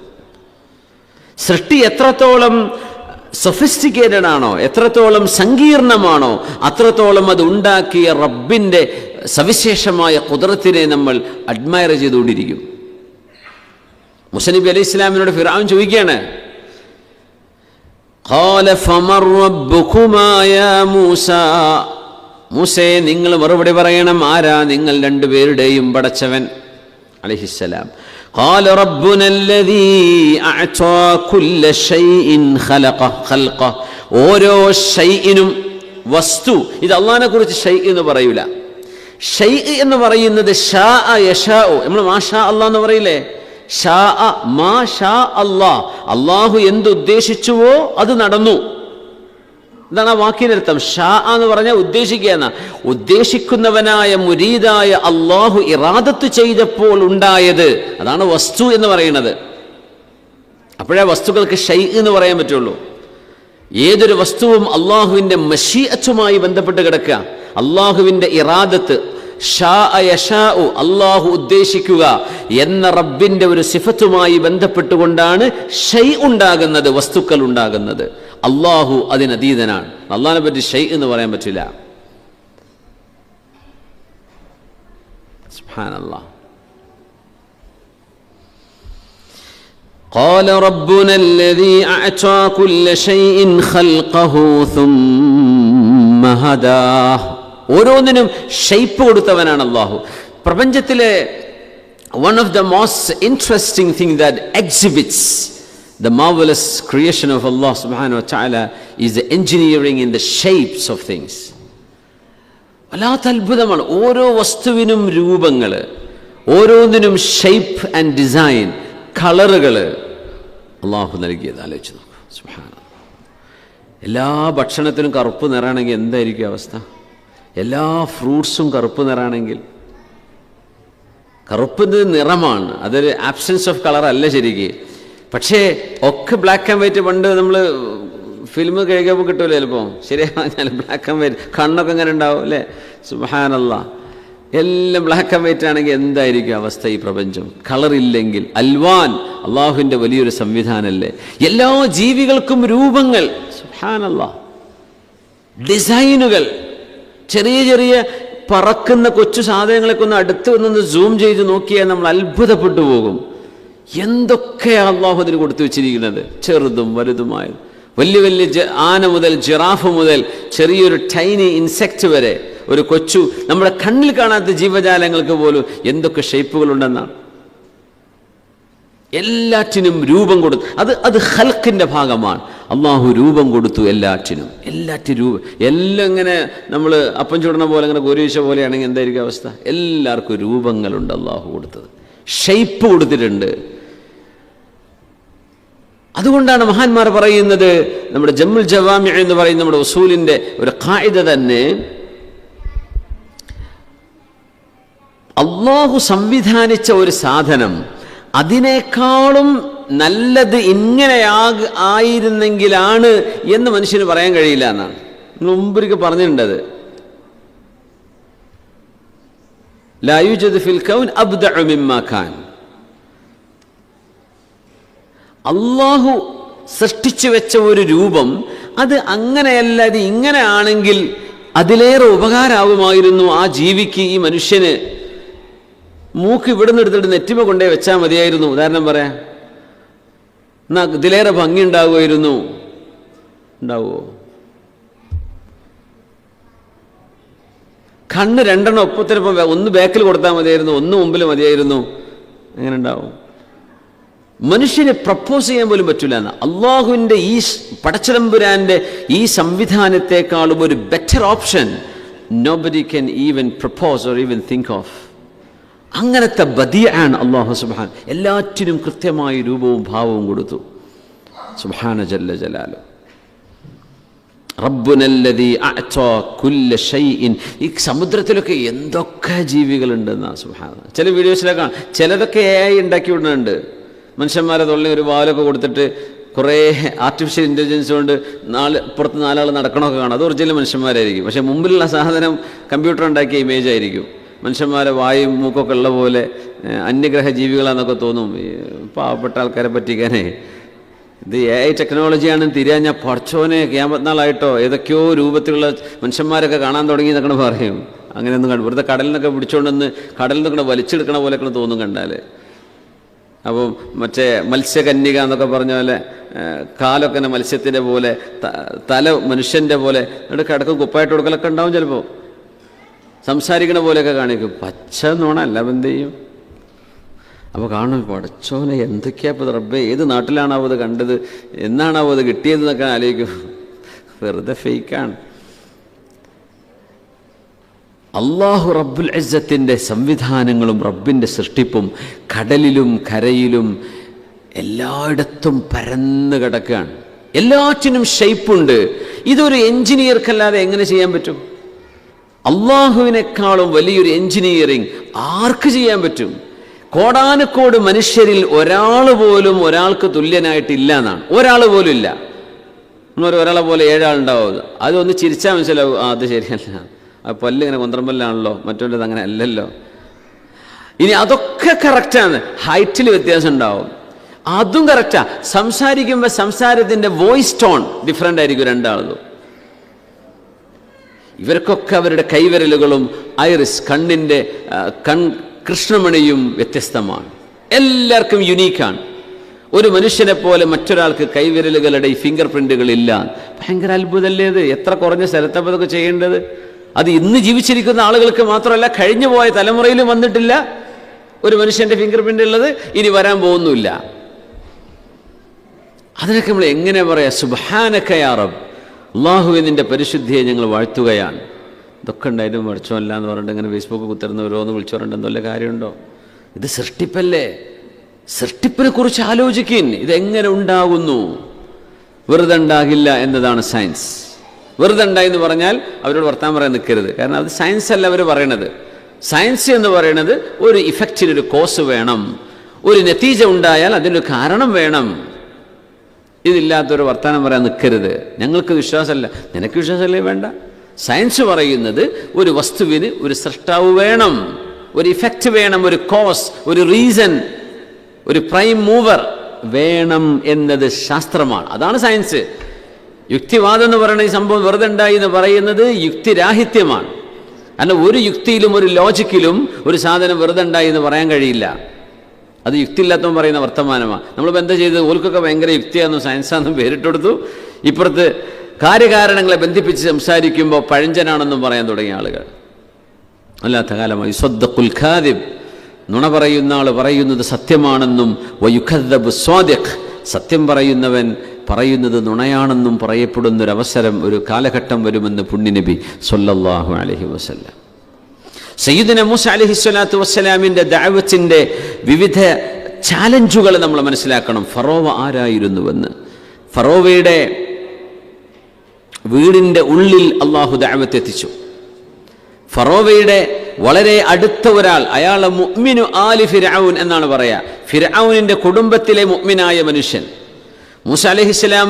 [SPEAKER 1] സൃഷ്ടി എത്രത്തോളം സൊഫിസ്റ്റിക്കേറ്റഡ് ആണോ, എത്രത്തോളം സങ്കീർണമാണോ, അത്രത്തോളം അത് ഉണ്ടാക്കിയ റബ്ബിൻ്റെ സവിശേഷമായ ഖുദ്റത്തിനെ നമ്മൾ അഡ്മയർ ചെയ്തുകൊണ്ടിരിക്കും. മൂസ നബി അലൈഹി ഇസ്ലാമിനോട് ഫിർഔൻ ചോദിക്കുകയാണ്, ഖാല ഫമർ റബ്ബുകുമാ യാ മൂസ, മൂസേ നിങ്ങൾ മറുപടി പറയണം, ആരാ നിങ്ങൾ രണ്ടുപേരുടെയും പടച്ചവൻ? അലൈഹിസ്സലാം. ഖാല റബ്ബുന അല്ലദീ അഅതാ കുല്ല ശൈഇൻ ഖൽഖ, ഓരോ ഷൈഇനും വസ്തു. ഇത് അല്ലാഹുവിനെ കുറിച്ച് ഷൈ എന്ന് പറയൂല. ഷൈ എന്ന് പറയുന്നത് ഷാ യശാഉ, നമ്മൾ മാഷാ അല്ലാഹ് എന്ന് പറയില്ലേ? ഷാ മാ ഷാ അല്ലാഹ്, അല്ലാഹു എന്തുദ്ദേശിച്ചുവോ അത് നടന്നു. ഇതാണ് ആ വാക്കിനർത്ഥം. ഷാ എന്ന് പറഞ്ഞാൽ ഉദ്ദേശിക്കുക എന്ന. ഉദ്ദേശിക്കുന്നവനായ മുരീദായ അള്ളാഹു ഇറാദത്ത് ചെയ്തപ്പോൾ ഉണ്ടായത്, അതാണ് വസ്തു എന്ന് പറയുന്നത്. അപ്പോഴേ വസ്തുക്കൾക്ക് ഷൈ എന്ന് പറയാൻ പറ്റുള്ളൂ. ഏതൊരു വസ്തുവും അള്ളാഹുവിൻ്റെ മശീഅത്തുമായി ബന്ധപ്പെട്ട് കിടക്കുക. അള്ളാഹുവിൻ്റെ ഇറാദത്ത്, ഷാ യശാഉ, അള്ളാഹു ഉദ്ദേശിക്കുക എന്ന റബ്ബിൻ്റെ ഒരു സിഫത്തുമായി ബന്ധപ്പെട്ടുകൊണ്ടാണ് ഷൈ ഉണ്ടാകുന്നത്, വസ്തുക്കൾ ഉണ്ടാകുന്നത്. അള്ളാഹു അതിനതീതനാണ്. അള്ളാഹിനെ പറ്റി ഷൈ എന്ന് പറയാൻ പറ്റില്ല. സുബ്ഹാനല്ലാഹ്. ഖാല റബ്ബുന അല്ലദീ അഅതാ കുല്ല ശൈഇൻ ഖൽഖഹു സുമ്മ ഹദാ, ഓരോന്നിനും ഷേപ്പ് കൊടുത്തവനാണ് അള്ളാഹു. പ്രപഞ്ചത്തിലെ one of the most interesting thing that exhibits the marvelous creation of Allah subhanahu wa ta'ala is the engineering in the shapes of things. വല്ലാത്ത അത്ഭുതമാണ്. ഓരോ വസ്തുവിനും രൂപങ്ങൾ, ഓരോന്നിനും ഷേപ്പ് ആൻഡ് ഡിസൈൻ, കളറുകൾ അള്ളാഹു നൽകിയത്. ആലോചിച്ച് നോക്കൂ. സുബ്ഹാനല്ലാഹ്. എല്ലാ ഭക്ഷണത്തിനും കറുപ്പ് നിറാണെങ്കിൽ എന്തായിരിക്കും അവസ്ഥ? എല്ലാ ഫ്രൂട്ട്സും കറുപ്പ് നിറാണെങ്കിൽ, കറുപ്പിൻ്റെ നിറമാണ്, അതൊരു ആബ്സെൻസ് ഓഫ് കളർ അല്ല ശരിക്ക്. പക്ഷേ ഒക്കെ ബ്ലാക്ക് ആൻഡ് വൈറ്റ്. പണ്ട് നമ്മൾ ഫിലിം കഴിക്കുമ്പോൾ കിട്ടുമല്ലോ ചിലപ്പോൾ, ശരിയാ പറഞ്ഞാൽ ബ്ലാക്ക് ആൻഡ് വൈറ്റ്. കണ്ണൊക്കെ അങ്ങനെ ഉണ്ടാവും അല്ലേ? സുബ്ഹാനല്ലാഹ്. എല്ലാം ബ്ലാക്ക് ആൻഡ് വൈറ്റ് ആണെങ്കിൽ എന്തായിരിക്കും അവസ്ഥ ഈ പ്രപഞ്ചം? കളറില്ലെങ്കിൽ. അൽവാൻ അള്ളാഹുവിൻ്റെ വലിയൊരു സംവിധാനമല്ലേ? എല്ലാ ജീവികൾക്കും രൂപങ്ങൾ, സുബ്ഹാനല്ലാഹ്, ഡിസൈനുകൾ. ചെറിയ ചെറിയ പറക്കുന്ന കൊച്ചു സാധനങ്ങളൊക്കെ ഒന്ന് അടുത്ത് വന്നൊന്ന് സൂം ചെയ്ത് നോക്കിയാൽ നമ്മൾ അത്ഭുതപ്പെട്ടു പോകും. എന്തൊക്കെയാണ് അള്ളാഹു അതിന് കൊടുത്തു വെച്ചിരിക്കുന്നത്, ചെറുതും വലുതുമായ. വലിയ വലിയ ആന മുതൽ ജിറാഫ് മുതൽ ചെറിയൊരു ടൈനി ഇൻസെക്റ്റ് വരെ, ഒരു കൊച്ചു നമ്മുടെ കണ്ണിൽ കാണാത്ത ജീവജാലങ്ങൾക്ക് പോലും എന്തൊക്കെ ഷേപ്പുകളുണ്ടെന്നാണ്. എല്ലാറ്റിനും രൂപം കൊടുത്തു. അത് ഖൽഖിന്റെ ഭാഗമാണ്. അള്ളാഹു രൂപം കൊടുത്തു എല്ലാറ്റിനും രൂപം. എല്ലാം ഇങ്ങനെ നമ്മൾ അപ്പം ചുടണ പോലെ ഇങ്ങനെ ഗോരീശ പോലെയാണെങ്കിൽ എന്തായിരിക്കും അവസ്ഥ? എല്ലാവർക്കും രൂപങ്ങളുണ്ട് അള്ളാഹു കൊടുത്തത്, ഷെയ്പ്പ് കൊടുത്തിട്ടുണ്ട്. അതുകൊണ്ടാണ് മഹാന്മാർ പറയുന്നത്, നമ്മുടെ ജമ്മുൽ ജവാമി എന്ന് പറയുന്ന നമ്മുടെ ഉസൂലിൻ്റെ ഒരു ഖായിദ തന്നെ, അള്ളാഹു സംവിധാനിച്ച ഒരു സാധനം അതിനേക്കാളും നല്ലത് ഇങ്ങനെ ആയിരുന്നെങ്കിലാണ് എന്ന് മനുഷ്യന് പറയാൻ കഴിയില്ല എന്നാണ്. നിങ്ങൾ മുമ്പൊരിക്കൽ പറഞ്ഞിട്ടുണ്ടത്, ലാ യൂജദു ഫിൽ കൗൻ അബ്ദഉ മിമ്മാ കാൻ. അള്ളാഹു സൃഷ്ടിച്ചു വെച്ച ഒരു രൂപം അത് അങ്ങനെയല്ല, അത് ഇങ്ങനെ ആണെങ്കിൽ അതിലേറെ ഉപകാരമാകുമായിരുന്നു ആ ജീവിക്ക്, ഈ മനുഷ്യന്. മൂക്ക് ഇവിടുന്ന് എടുത്തിട്ട് നെറ്റിമ കൊണ്ടേ വെച്ചാൽ മതിയായിരുന്നു, ഉദാഹരണം പറയാം, എന്നാ ഇതിലേറെ ഭംഗി ഉണ്ടാവുമായിരുന്നു. ഉണ്ടാവുമോ? കണ്ണ് രണ്ടെണ്ണം ഒപ്പത്തിനൊപ്പം, ഒന്ന് ബാക്കിൽ കൊടുത്താൽ മതിയായിരുന്നു, ഒന്ന് മുമ്പിൽ മതിയായിരുന്നു. എങ്ങനെ ഉണ്ടാവും? മനുഷ്യന് പ്രപ്പോസ് ചെയ്യാൻ പോലും പറ്റില്ല എന്ന്. അള്ളാഹുവിൻ്റെ ഈ പടച്ചതമ്പുരാൻ്റെ ഈ സംവിധാനത്തെക്കാളും ഒരു better option nobody can even propose or even think of. അങ്ങനത്തെ ബദിയാണ് അള്ളാഹു സുബ്ഹാൻ. എല്ലാറ്റിനും കൃത്യമായ രൂപവും ഭാവവും കൊടുത്തു. സുബ്ഹാന ജല്ല ജലാലു. റബ്ബുനല്ലദീ അഅ്താ കുല്ല ഷൈഇൻ. ഈ സമുദ്രത്തിലൊക്കെ എന്തൊക്കെ ജീവികളുണ്ടെന്നാ സുബ്ഹാന. ചില വീഡിയോസിലൊക്കെ ചിലതൊക്കെ AI ഉണ്ടാക്കി വിടുന്നുണ്ട്. മനുഷ്യന്മാരെ തൊള്ളി ഒരു വാലൊക്കെ കൊടുത്തിട്ട് കുറേ ആർട്ടിഫിഷ്യൽ ഇൻ്റലിജൻസ് കൊണ്ട് പുറത്ത് നാലാൾ നടക്കണമൊക്കെ കാണാം. അത് ഒറിജിനൽ മനുഷ്യന്മാരായിരിക്കും, പക്ഷേ മുമ്പിലുള്ള സാധനം കമ്പ്യൂട്ടർ ഉണ്ടാക്കിയ ഇമേജ് ആയിരിക്കും. മനുഷ്യന്മാരെ വായും മൂക്കൊക്കെ ഉള്ള പോലെ അന്യഗ്രഹ ജീവികളാണെന്നൊക്കെ തോന്നും, പാവപ്പെട്ട ആൾക്കാരെ പറ്റിക്കാനേ. ഇത് AI ടെക്നോളജിയാണെന്ന് തിരിയാഞ്ഞാൽ പഠിച്ചോനെ ഖിയാമത്ത് നാളായിട്ടോ ഏതൊക്കെയോ രൂപത്തിലുള്ള മനുഷ്യന്മാരൊക്കെ കാണാൻ തുടങ്ങി എന്നൊക്കെ പറയും. അങ്ങനെയൊന്നും കണ്ടു വെറുതെ കടലിൽ നിന്നൊക്കെ പിടിച്ചുകൊണ്ടെന്ന് കടലിൽ നിന്നൊക്കെ വലിച്ചെടുക്കണ പോലെയൊക്കെ തോന്നും കണ്ടാൽ. അപ്പം മറ്റേ മത്സ്യകന്യക എന്നൊക്കെ പറഞ്ഞ പോലെ കാലൊക്കെ തന്നെ മത്സ്യത്തിൻ്റെ പോലെ, തല മനുഷ്യൻ്റെ പോലെ, എന്നിട്ട് കിടക്കും കുപ്പായിട്ട് കൊടുക്കലൊക്കെ ഉണ്ടാവും. ചിലപ്പോൾ സംസാരിക്കണ പോലെയൊക്കെ കാണിക്കും. പച്ച നോണല്ല, അപ്പം എന്ത് ചെയ്യും? അപ്പോൾ കാണും, പഠിച്ചോനെ എന്തൊക്കെയാ ഇപ്പോൾ റബ്ബേ, ഏത് നാട്ടിലാണാവോ അത് കണ്ടത്, എന്നാണാവോ അത് കിട്ടിയതെന്നൊക്കെ ആലോചിക്കും. വെറുതെ ഫേക്കാണ്. അള്ളാഹു റബ്ബുൽ ഇസ്സത്തിൻ്റെ സംവിധാനങ്ങളും റബ്ബിൻ്റെ സൃഷ്ടിപ്പും കടലിലും കരയിലും എല്ലായിടത്തും പരന്ന് കിടക്കുകയാണ്. എല്ലാറ്റിനും ഷേപ്പുണ്ട്. ഇതൊരു എൻജിനീയർക്കല്ലാതെ എങ്ങനെ ചെയ്യാൻ പറ്റും? അള്ളാഹുവിനേക്കാളും വലിയൊരു എൻജിനീയറിങ് ആർക്ക് ചെയ്യാൻ പറ്റും? കോടാനുകോടി മനുഷ്യരിൽ ഒരാൾ പോലും ഒരാൾക്ക് തുല്യനായിട്ടില്ല എന്നാണ്. ഒരാൾ പോലും ഇല്ല. ഒരാളെ പോലെ 7 ആളുണ്ടാവും. അതൊന്ന് ചിരിച്ചാൽ മനസ്സിലാവും, അത് ശരിയല്ല, ആ പല്ലിങ്ങനെ കൊന്ത്രമ്പല്ലാണല്ലോ, മറ്റൊരു അങ്ങനെ അല്ലല്ലോ. ഇനി അതൊക്കെ കറക്റ്റാണ്. ഹൈറ്റിൽ വ്യത്യാസം ഉണ്ടാവും, അതും കറക്റ്റാ. സംസാരിക്കുമ്പോൾ സംസാരത്തിൻ്റെ വോയിസ് ടോൺ ഡിഫറൻ്റ് ആയിരിക്കും രണ്ടാളതും. ഇവർക്കൊക്കെ അവരുടെ കൈവിരലുകളും ഐറിസ് കണ്ണിൻ്റെ കൃഷ്ണമണിയും വ്യത്യസ്തമാണ്. എല്ലാവർക്കും യുണീക്കാണ്. ഒരു മനുഷ്യനെ പോലെ മറ്റൊരാൾക്ക് കൈവിരലുകളുടെ ഈ ഫിംഗർ പ്രിന്റുകളില്ല. ഭയങ്കര അത്ഭുതമല്ലേ ഇത്? എത്ര കുറഞ്ഞ സ്ഥലത്തപ്പോൾ ഇതൊക്കെ ചെയ്യേണ്ടത്. അത് ഇന്ന് ജീവിച്ചിരിക്കുന്ന ആളുകൾക്ക് മാത്രമല്ല, കഴിഞ്ഞു പോയ തലമുറയിലും വന്നിട്ടില്ല ഒരു മനുഷ്യൻ്റെ ഫിംഗർ പ്രിൻ്റ് ഉള്ളത്, ഇനി വരാൻ പോകുന്നുമില്ല. അതിനൊക്കെ നമ്മൾ എങ്ങനെ പറയാം? സുബ്ഹാനക യാ റബ്ബ്, അല്ലാഹുവേ നിൻ്റെ പരിശുദ്ധിയെ ഞങ്ങൾ വാഴ്ത്തുകയാണ്. ഇതൊക്കെ ഉണ്ടായിട്ടും പഠിച്ചോല്ല എന്ന് പറഞ്ഞിട്ട് ഇങ്ങനെ ഫേസ്ബുക്ക് കുത്തിരുന്ന് ഓരോന്ന് വിളിച്ചു പറഞ്ഞിട്ട് എന്തുള്ള കാര്യമുണ്ടോ? ഇത് സൃഷ്ടിപ്പല്ലേ. സൃഷ്ടിപ്പിനെ കുറിച്ച് ആലോചിക്കാൻ. ഇതെങ്ങനെ ഉണ്ടാകുന്നു? വെറുതെ ഉണ്ടാകില്ല എന്നതാണ് സയൻസ്. വെറുതെ ഉണ്ടായി എന്ന് പറഞ്ഞാൽ അവരോട് വർത്താൻ പറയാൻ നിൽക്കരുത്. കാരണം അത് സയൻസ് അല്ല അവർ പറയണത്. സയൻസ് എന്ന് പറയുന്നത് ഒരു ഇഫക്റ്റിനൊരു കോസ് വേണം, ഒരു നതീജ ഉണ്ടായാൽ അതിനൊരു കാരണം വേണം. ഇതില്ലാത്തൊരു വർത്താനം പറയാൻ നിൽക്കരുത്. ഞങ്ങൾക്ക് വിശ്വാസമല്ല, നിനക്ക് വിശ്വാസമല്ലേ വേണ്ട. സയൻസ് പറയുന്നത് ഒരു വസ്തുവിന് ഒരു സൃഷ്ടാവ് വേണം, ഒരു ഇഫക്റ്റ് വേണം, ഒരു കോസ്, ഒരു റീസൺ, ഒരു പ്രൈം മൂവർ വേണം എന്നത് ശാസ്ത്രമാണ്. അതാണ് സയൻസ്. യുക്തിവാദം എന്ന് പറയുന്ന ഈ സംഭവം വെറുതെ ഉണ്ടായി എന്ന് പറയുന്നത് യുക്തിരാഹിത്യമാണ്. കാരണം ഒരു യുക്തിയിലും ഒരു ലോജിക്കിലും ഒരു സാധനം വെറുതെ ഉണ്ടായി എന്ന് പറയാൻ കഴിയില്ല. അത് യുക്തിയില്ലാത്തവൻ പറയുന്ന വർത്തമാനമാണ്. നമ്മളിപ്പോൾ എന്താ ചെയ്തത്? ഓൽക്കൊക്കെ ഭയങ്കര യുക്തിയാണെന്നും സയൻസാണെന്നും പേരിട്ടെടുത്തു. ഇപ്പുറത്ത് കാര്യകാരണങ്ങളെ ബന്ധിപ്പിച്ച് സംസാരിക്കുമ്പോൾ പഴഞ്ചനാണെന്നും പറയാൻ തുടങ്ങിയ ആളുകൾ. അല്ലാത്ത കാലമായി യുസദ്ദഖുൽ ഖാദിബ്, നുണ പറയുന്ന ആൾ പറയുന്നത് സത്യമാണെന്നും വയുഖദ്ദബു സ്വാദിഖ്, സത്യം പറയുന്നവൻ പറയുന്നത് നുണയാണെന്നും പറയപ്പെടുന്നൊരവസരം, ഒരു കാലഘട്ടം വരുമെന്ന് പുണ്യനബി സ്വല്ലല്ലാഹു അലൈഹി വസല്ലം. സയ്യിദുന മൂസ അലൈഹിസ്സലാത്തു വസ്സലാമിൻ്റെ ദഅവത്തിൻ്റെ വിവിധ ചാലഞ്ചുകൾ നമ്മൾ മനസ്സിലാക്കണം. ഫറോവ ആരായിരുന്നുവെന്ന്. ഫറോവയുടെ വീടിൻ്റെ ഉള്ളിൽ അള്ളാഹു ദഅവത്ത് എത്തിച്ചു. ഫറോവയുടെ വളരെ അടുത്ത ഒരാൾ, അയാളെ മുഅ്മിനു ആലി ഫിർഔൻ എന്നാണ് പറയാ. ഫിർഔനിന്റെ കുടുംബത്തിലെ മുഅ്മിനായ മനുഷ്യൻ. മൂസ അലൈഹിസ്സലാം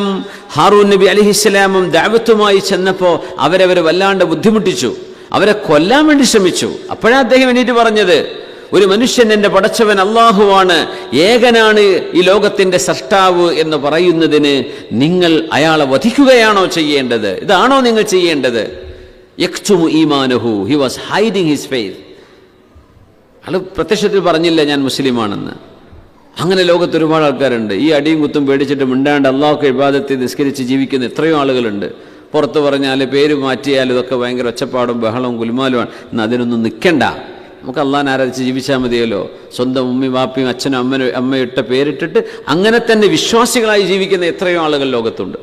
[SPEAKER 1] ഹാറൂൻ നബി അലൈഹിസ്സലാമും ദഅവത്തുമായി ചെന്നപ്പോൾ അവരവരെ വല്ലാണ്ട് ബുദ്ധിമുട്ടിച്ചു, അവരെ കൊല്ലാൻ വേണ്ടി ശ്രമിച്ചു. അപ്പോഴാണ് അദ്ദേഹം എണീറ്റ് പറഞ്ഞത്, ഒരു മനുഷ്യൻ എൻ്റെ പടച്ചവൻ അള്ളാഹുവാണ്, ഏകനാണ് ഈ ലോകത്തിൻ്റെ സൃഷ്ടാവ് എന്ന് പറയുന്നതിന് നിങ്ങൾ അയാളെ വധിക്കുകയാണോ ചെയ്യേണ്ടത്? ഇതാണോ നിങ്ങൾ ചെയ്യേണ്ടത്? യക്തുമു ഈമാനഹു, he was hiding his faith. അയാൾ പ്രത്യക്ഷത്തിൽ പറഞ്ഞില്ല ഞാൻ മുസ്ലിമാണെന്ന്. അങ്ങനെ ലോകത്ത് ഒരുപാട് ആൾക്കാരുണ്ട്. ഈ അടിയും കുത്തും പേടിച്ചിട്ട് മിണ്ടാണ്ട് അള്ളാഹുക്ക് ഇബാദത്ത് നിസ്കരിച്ച് ജീവിക്കുന്ന എത്രയോ ആളുകളുണ്ട്. പുറത്ത് പറഞ്ഞാൽ, പേര് മാറ്റിയാൽ ഇതൊക്കെ ഭയങ്കര ഒച്ചപ്പാടും ബഹളവും കുലുമാലുമാണ്. എന്നാൽ അതിനൊന്നും നിൽക്കണ്ട. നമുക്ക് അള്ളാഹിനെ ആരാധിച്ച് ജീവിച്ചാൽ മതിയല്ലോ. സ്വന്തം ഉമ്മയും വാപ്പയും അച്ഛനും അമ്മയും ഇട്ട പേരിട്ടിട്ട് അങ്ങനെ തന്നെ വിശ്വാസികളായി ജീവിക്കുന്ന എത്രയോ ആളുകൾ ലോകത്തുണ്ട്.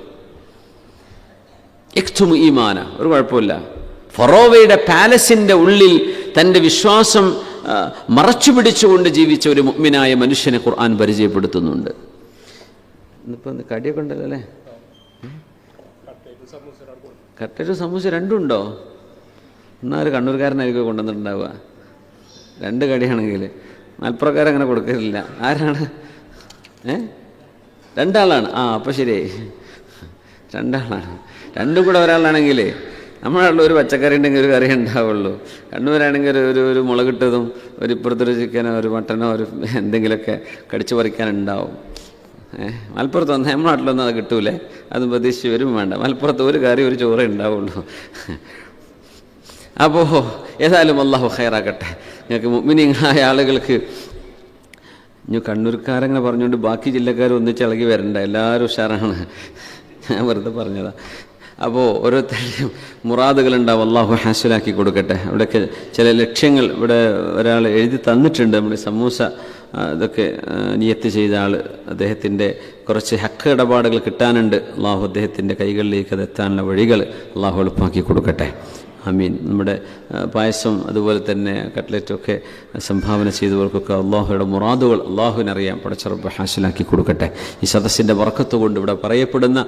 [SPEAKER 1] യക്തുമു ഈമാന, ഒരു കുഴപ്പമില്ല. ഫറോവയുടെ പാലസിൻ്റെ ഉള്ളിൽ തൻ്റെ വിശ്വാസം മറച്ചു പിടിച്ചുകൊണ്ട് ജീവിച്ച ഒരു മുഅ്മിനായ മനുഷ്യനെ ഖുർആൻ പരിചയപ്പെടുത്തുന്നുണ്ട്. ഇന്നിപ്പോൾ കടിയൊക്കെ ഉണ്ടല്ലോ അല്ലേ? കട്ടേറ്റ് സമൂസ രണ്ടുണ്ടോ? എന്നാൽ കണ്ണൂർക്കാരനായിരിക്കും കൊണ്ടുവന്നിട്ടുണ്ടാവുക. രണ്ട് കടിയാണെങ്കിൽ മലപ്പുറക്കാർ അങ്ങനെ കൊടുക്കലില്ല. ആരാണ്? രണ്ടാളാണ്. അപ്പോൾ ശരിയായി, രണ്ടാളാണ്. രണ്ടും കൂടെ ഒരാളാണെങ്കിൽ നമ്മുടെ നാട്ടിൽ ഒരു പച്ചക്കറി ഉണ്ടെങ്കിൽ ഒരു കറി ഉണ്ടാവുള്ളൂ. കണ്ണൂരാണെങ്കിൽ ഒരു മുളകിട്ടതും ഒരു ഇപ്പുറത്തൊരു ചിക്കനോ ഒരു മട്ടനോ ഒരു എന്തെങ്കിലുമൊക്കെ കടിച്ചു പറിക്കാനുണ്ടാവും. മലപ്പുറത്ത് വന്നാൽ നമ്മുടെ നാട്ടിലൊന്നും അത് കിട്ടൂലേ, അതും പ്രതീക്ഷിച്ച് വരും വേണ്ട. മലപ്പുറത്ത് ഒരു കറി ഒരു ചോറേ ഉണ്ടാവുള്ളൂ. അപ്പോൾ ഏതായാലും അല്ലാഹു ഖൈറാക്കട്ടെ. നിങ്ങൾക്ക് മുഅ്മിനീങ്ങളായ ആളുകൾക്ക് ഇനി കണ്ണൂർക്കാരങ്ങനെ പറഞ്ഞുകൊണ്ട് ബാക്കി ജില്ലക്കാർ ഒന്നിച്ച് ഇളകി വരണ്ട, എല്ലാവരും ഉഷാറാണ്. ഞാൻ വെറുതെ പറഞ്ഞതാ. അപ്പോൾ ഓരോരുത്തരുടെയും മുറാദുകളുണ്ടാവും, അള്ളാഹു ഹാസിലാക്കി കൊടുക്കട്ടെ. അവിടെയൊക്കെ ചില ലക്ഷ്യങ്ങൾ ഇവിടെ ഒരാൾ എഴുതി തന്നിട്ടുണ്ട്. നമ്മുടെ സമൂസ ഇതൊക്കെ നിയത്ത് ചെയ്ത ആൾ, അദ്ദേഹത്തിൻ്റെ കുറച്ച് ഹക്ക് ഇടപാടുകൾ കിട്ടാനുണ്ട്. അള്ളാഹു അദ്ദേഹത്തിൻ്റെ കൈകളിലേക്ക് അത് എത്താനുള്ള വഴികൾ അള്ളാഹു എളുപ്പമാക്കി കൊടുക്കട്ടെ. ആമീൻ. നമ്മുടെ പായസം അതുപോലെ തന്നെ കട്ട്ലറ്റൊക്കെ സംഭാവന ചെയ്തവർക്കൊക്കെ അള്ളാഹുയുടെ മുറാദുകൾ അള്ളാഹുവിനറിയാം. പടച്ച റബ്ബ് ഹാസിലാക്കി കൊടുക്കട്ടെ. ഈ സദസ്സിൻ്റെ ബർക്കത്ത് കൊണ്ട്, ഇവിടെ പറയപ്പെടുന്ന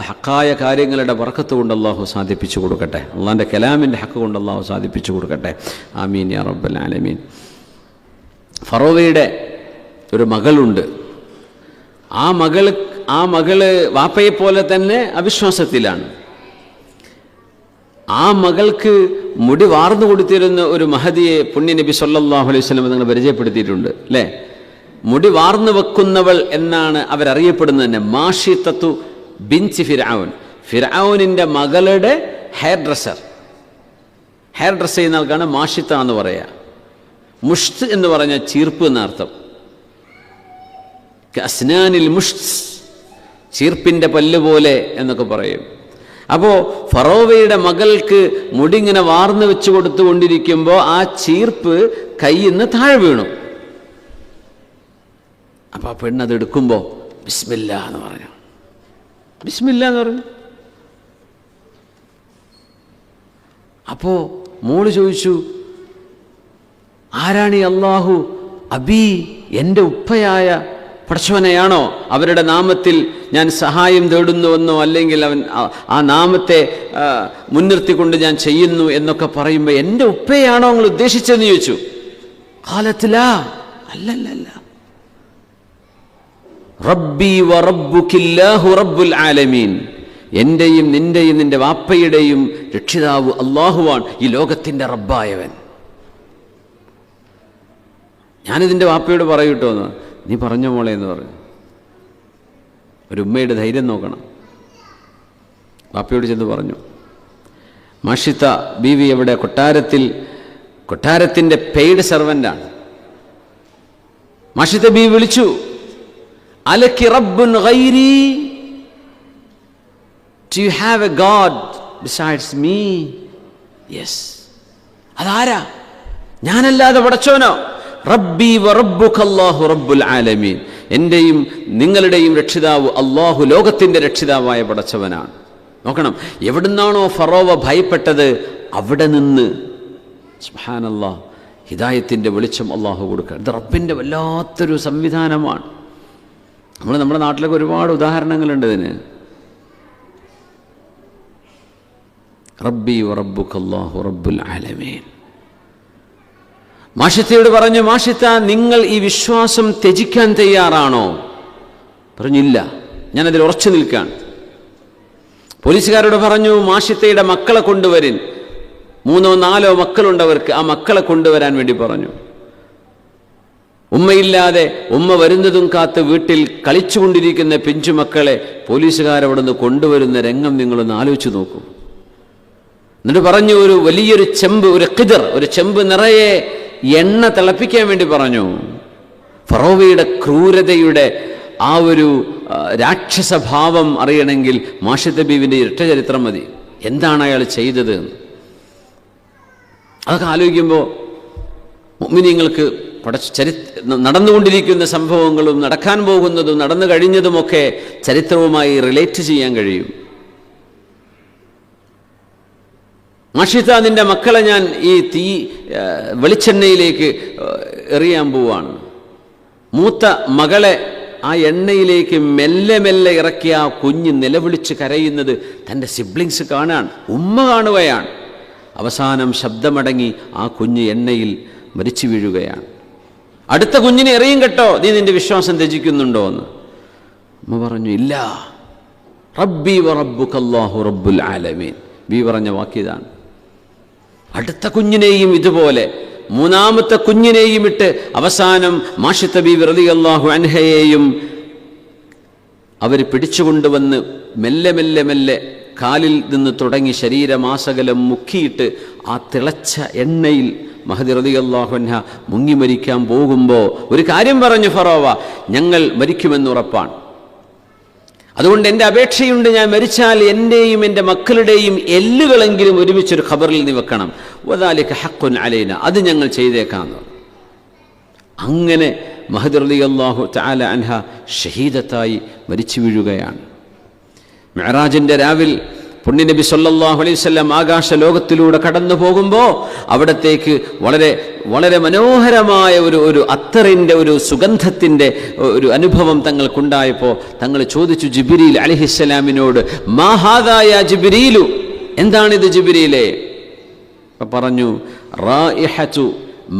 [SPEAKER 1] ഹക്കായ കാര്യങ്ങളുടെ ബർക്കത്ത് കൊണ്ട് അള്ളാഹു സാധിപ്പിച്ചു കൊടുക്കട്ടെ. അള്ളാഹിൻ്റെ കലാമിൻ്റെ ഹക്ക് കൊണ്ട് അള്ളാഹു സാധിപ്പിച്ചു കൊടുക്കട്ടെ. ആമീൻ യാ റബ്ബൽ ആലമീൻ. ഫറോവയുടെ ഒരു മകളുണ്ട്. ആ മകള് വാപ്പയെപ്പോലെ തന്നെ അവിശ്വാസത്തിലാണ്. ആ മകൾക്ക് മുടി വാർന്നു കൊടുത്തിരുന്ന ഒരു മഹദിയെ പുണ്യനബി സല്ലല്ലാഹു അലൈഹി വസല്ലം നിങ്ങൾ പരിചയപ്പെടുത്തിയിട്ടുണ്ട് അല്ലേ? മുടി വാർന്നു വെക്കുന്നവൾ എന്നാണ് അവരറിയപ്പെടുന്നത് തന്നെ. മാഷിത്തത്തു ബിൻതി ഫിർഔൻ, ഫിർഔനിൻ്റെ മകളുടെ ഹെയർ ഡ്രസ്സ് ചെയ്യുന്ന ആൾക്കാണ് മാഷിത്ത എന്ന് പറയുക. മുഷ്ത് എന്ന് പറഞ്ഞാൽ ചീർപ്പ് എന്നർത്ഥം. അസ്നാനിൽ മുഷ്ത്, ചീർപ്പിൻ്റെ പല്ല് പോലെ എന്നൊക്കെ പറയും. അപ്പോൾ ഫറോവയുടെ മകൾക്ക് മുടി ഇങ്ങനെ വാർന്നു വെച്ച് കൊടുത്തുകൊണ്ടിരിക്കുമ്പോൾ ആ ചീർപ്പ് കയ്യിൽ നിന്ന് താഴെ വീണു. അപ്പോൾ ആ പെണ്ണത് എടുക്കുമ്പോൾ ബിസ്മില്ലാ എന്ന് പറഞ്ഞു. ബിസ്മില്ലാ എന്ന് പറഞ്ഞു. അപ്പോൾ മോള് ചോദിച്ചു, ആരാണ് ഈ അള്ളാഹു? അബി, എൻ്റെ ഉപ്പയായ പടച്ചവനെയാണോ? അവരുടെ നാമത്തിൽ ഞാൻ സഹായം തേടുന്നുവെന്നോ അല്ലെങ്കിൽ ആ നാമത്തെ മുൻനിർത്തിക്കൊണ്ട് ഞാൻ ചെയ്യുന്നു എന്നൊക്കെ പറയുമ്പോൾ എൻ്റെ ഉപ്പയാണോ നിങ്ങൾ ഉദ്ദേശിച്ചതെന്ന് ചോദിച്ചു. ഖാലത്തിലാ, അല്ലല്ല, റബ്ബി വ റബ്ബുകില്ലാഹു റബ്ബുൽ ആലമീൻ, എൻ്റെയും നിൻ്റെയും നിൻ്റെ വാപ്പയുടെയും രക്ഷിതാവ് അള്ളാഹുവാണ്, ഈ ലോകത്തിൻ്റെ റബ്ബായവൻ. ഞാനിതിൻ്റെ വാപ്പയോട് പറയൂട്ടോന്ന്. നീ പറഞ്ഞ മോളെ എന്ന് പറഞ്ഞു. ഒരു ഉമ്മയുടെ ധൈര്യം നോക്കണം. വാപ്പയോട് ചെന്ന് പറഞ്ഞു. മാഷിത്ത ബീവി എവിടെ? കൊട്ടാരത്തിൻ്റെ പെയ്ഡ് സെർവൻ്റാണ്. മാഷിത്ത ബീവി വിളിച്ചു, അലക്കി റബ്ബുൻ ഗൈരി, do you have a God besides me? Yes. അതാരാ? ഞാനല്ലാതെ പടച്ചോനോ? റബ്ബി വ റബ്ബുക അല്ലാഹു റബ്ബുൽ ആലമീൻ, എൻ്റെയും നിങ്ങളുടെയും രക്ഷിതാവ് അള്ളാഹു ലോകത്തിൻ്റെ രക്ഷിതാവായ പടച്ചവനാണ്. നോക്കണം, എവിടുന്നാണോ ഫറോവ ഭയപ്പെട്ടത് അവിടെ നിന്ന് സുബ്ഹാനല്ലാഹ് ഹിദായത്തിൻ്റെ വെളിച്ചം അള്ളാഹു കൊടുക്കുക. ഇത് റബ്ബിൻ്റെ വല്ലാത്തൊരു സംവിധാനമാണ്. നമ്മുടെ നാട്ടിലൊക്കെ ഒരുപാട് ഉദാഹരണങ്ങളുണ്ട് ഇതിന്. റബ്ബി വറബ്ബുകല്ലാഹു റബ്ബുൽ ആലമീൻ. മാഷിത്തയോട് പറഞ്ഞു, മാഷിത്ത, നിങ്ങൾ ഈ വിശ്വാസം ത്യജിക്കാൻ തയ്യാറാണോ? പറഞ്ഞില്ല, ഞാനതിൽ ഉറച്ചു നിൽക്കാൻ. പോലീസുകാരോട് പറഞ്ഞു, മാഷിത്തയുടെ മക്കളെ കൊണ്ടുവരിൻ. 3-4 മക്കളുണ്ടവർക്ക്, ആ മക്കളെ കൊണ്ടുവരാൻ വേണ്ടി പറഞ്ഞു. ഉമ്മയില്ലാതെ ഉമ്മ വരുന്നതും കാത്ത് വീട്ടിൽ കളിച്ചുകൊണ്ടിരിക്കുന്ന പിഞ്ചുമക്കളെ പോലീസുകാരവിടുന്ന് കൊണ്ടുവരുന്ന രംഗം നിങ്ങളൊന്ന് ആലോചിച്ച് നോക്കൂ. എന്നിട്ട് പറഞ്ഞു, ഒരു വലിയൊരു ചെമ്പ്, ഒരു ഖിദർ, ഒരു ചെമ്പ് നിറയെ എണ്ണ തിളപ്പിക്കാൻ വേണ്ടി പറഞ്ഞു. ഫറോവയുടെ ക്രൂരതയുടെ ആ ഒരു രാക്ഷസഭാവം അറിയണമെങ്കിൽ മാഷിത്ത ബീവിൻ്റെ ഇരട്ട ചരിത്രം മതി. എന്താണ് അയാൾ ചെയ്തത്? അതൊക്കെ ആലോചിക്കുമ്പോൾ മുഅ്മിനീങ്ങൾക്ക് നടന്നുകൊണ്ടിരിക്കുന്ന സംഭവങ്ങളും നടക്കാൻ പോകുന്നതും നടന്നു കഴിഞ്ഞതുമൊക്കെ ചരിത്രവുമായി റിലേറ്റ് ചെയ്യാൻ കഴിയും. മാഷിത്ത, നിന്റെ മക്കളെ ഞാൻ ഈ വെളിച്ചെണ്ണയിലേക്ക് എറിയാൻ പോവാണ്. മൂത്ത മകളെ ആ എണ്ണയിലേക്ക് മെല്ലെ മെല്ലെ ഇറക്കിയ ആ കുഞ്ഞ് നിലവിളിച്ച് കരയുന്നത് തൻ്റെ സിബ്ലിങ്സ് കാണാൻ, ഉമ്മ കാണുകയാണ്. അവസാനം ശബ്ദമടങ്ങി ആ കുഞ്ഞ് എണ്ണയിൽ മരിച്ചു വീഴുകയാണ്. അടുത്ത കുഞ്ഞിനെ എറിയും കേട്ടോ, നീ നിന്റെ വിശ്വാസം ത്യജിക്കുന്നുണ്ടോ എന്ന്. ഉമ്മ പറഞ്ഞു, ഇല്ല. റബ്ബി വറബ്ബുകല്ലാഹു റബ്ബുൽ ആലമീൻ. ബി പറഞ്ഞ വാക്യതാണ്. അടുത്ത കുഞ്ഞിനെയും ഇതുപോലെ, 3ാമത്തെ കുഞ്ഞിനെയും ഇട്ട് അവസാനം മാഷിത്ത ബീവി റളിയല്ലാഹു അൻഹയെയും അവർ പിടിച്ചുകൊണ്ടുവന്ന് മെല്ലെ മെല്ലെ മെല്ലെ കാലിൽ നിന്ന് തുടങ്ങി ശരീരമാസകലം മുക്കിയിട്ട് ആ തിളച്ച എണ്ണയിൽ മഹദി റളിയല്ലാഹു അൻഹ മുങ്ങി മരിക്കാൻ പോകുമ്പോൾ ഒരു കാര്യം പറഞ്ഞു ഫറോവ, ഞങ്ങൾ മരിക്കുമെന്നുറപ്പാണ്. അതുകൊണ്ട് എൻ്റെ അപേക്ഷയുണ്ട്, ഞാൻ മരിച്ചാൽ എൻ്റെയും എൻ്റെ മക്കളുടെയും എല്ലുകളെങ്കിലും ഒരുമിച്ചൊരു ഖബറിൽ നീ വെക്കണം. വദാലിക ഹഖ്ഖുൻ അലൈന, അത് ഞങ്ങൾ ചെയ്തേക്കാമെന്ന്. അങ്ങനെ മഹദി റളിയല്ലാഹു തആല അൻഹ ഷഹീദത്തായി മരിച്ചു വീഴുകയാണ്. മിഅ്റാജിൻ്റെ രാവിൽ പുണ്യനബി സല്ലല്ലാഹു അലൈഹി വസല്ലം ആകാശ ലോകത്തിലൂടെ കടന്നു പോകുമ്പോൾ അവിടത്തേക്ക് വളരെ വളരെ മനോഹരമായ ഒരു അത്തറിൻ്റെ ഒരു സുഗന്ധത്തിൻ്റെ ഒരു അനുഭവം തങ്ങൾക്കുണ്ടായപ്പോൾ തങ്ങൾ ചോദിച്ചു ജിബ്രീൽ അലൈഹിസ്സലാമിനോട്, മാ ഹാദാ യാ ജിബ്രീലു, എന്താണിത് ജിബ്രീലേ? പറഞ്ഞു, റായിഹതു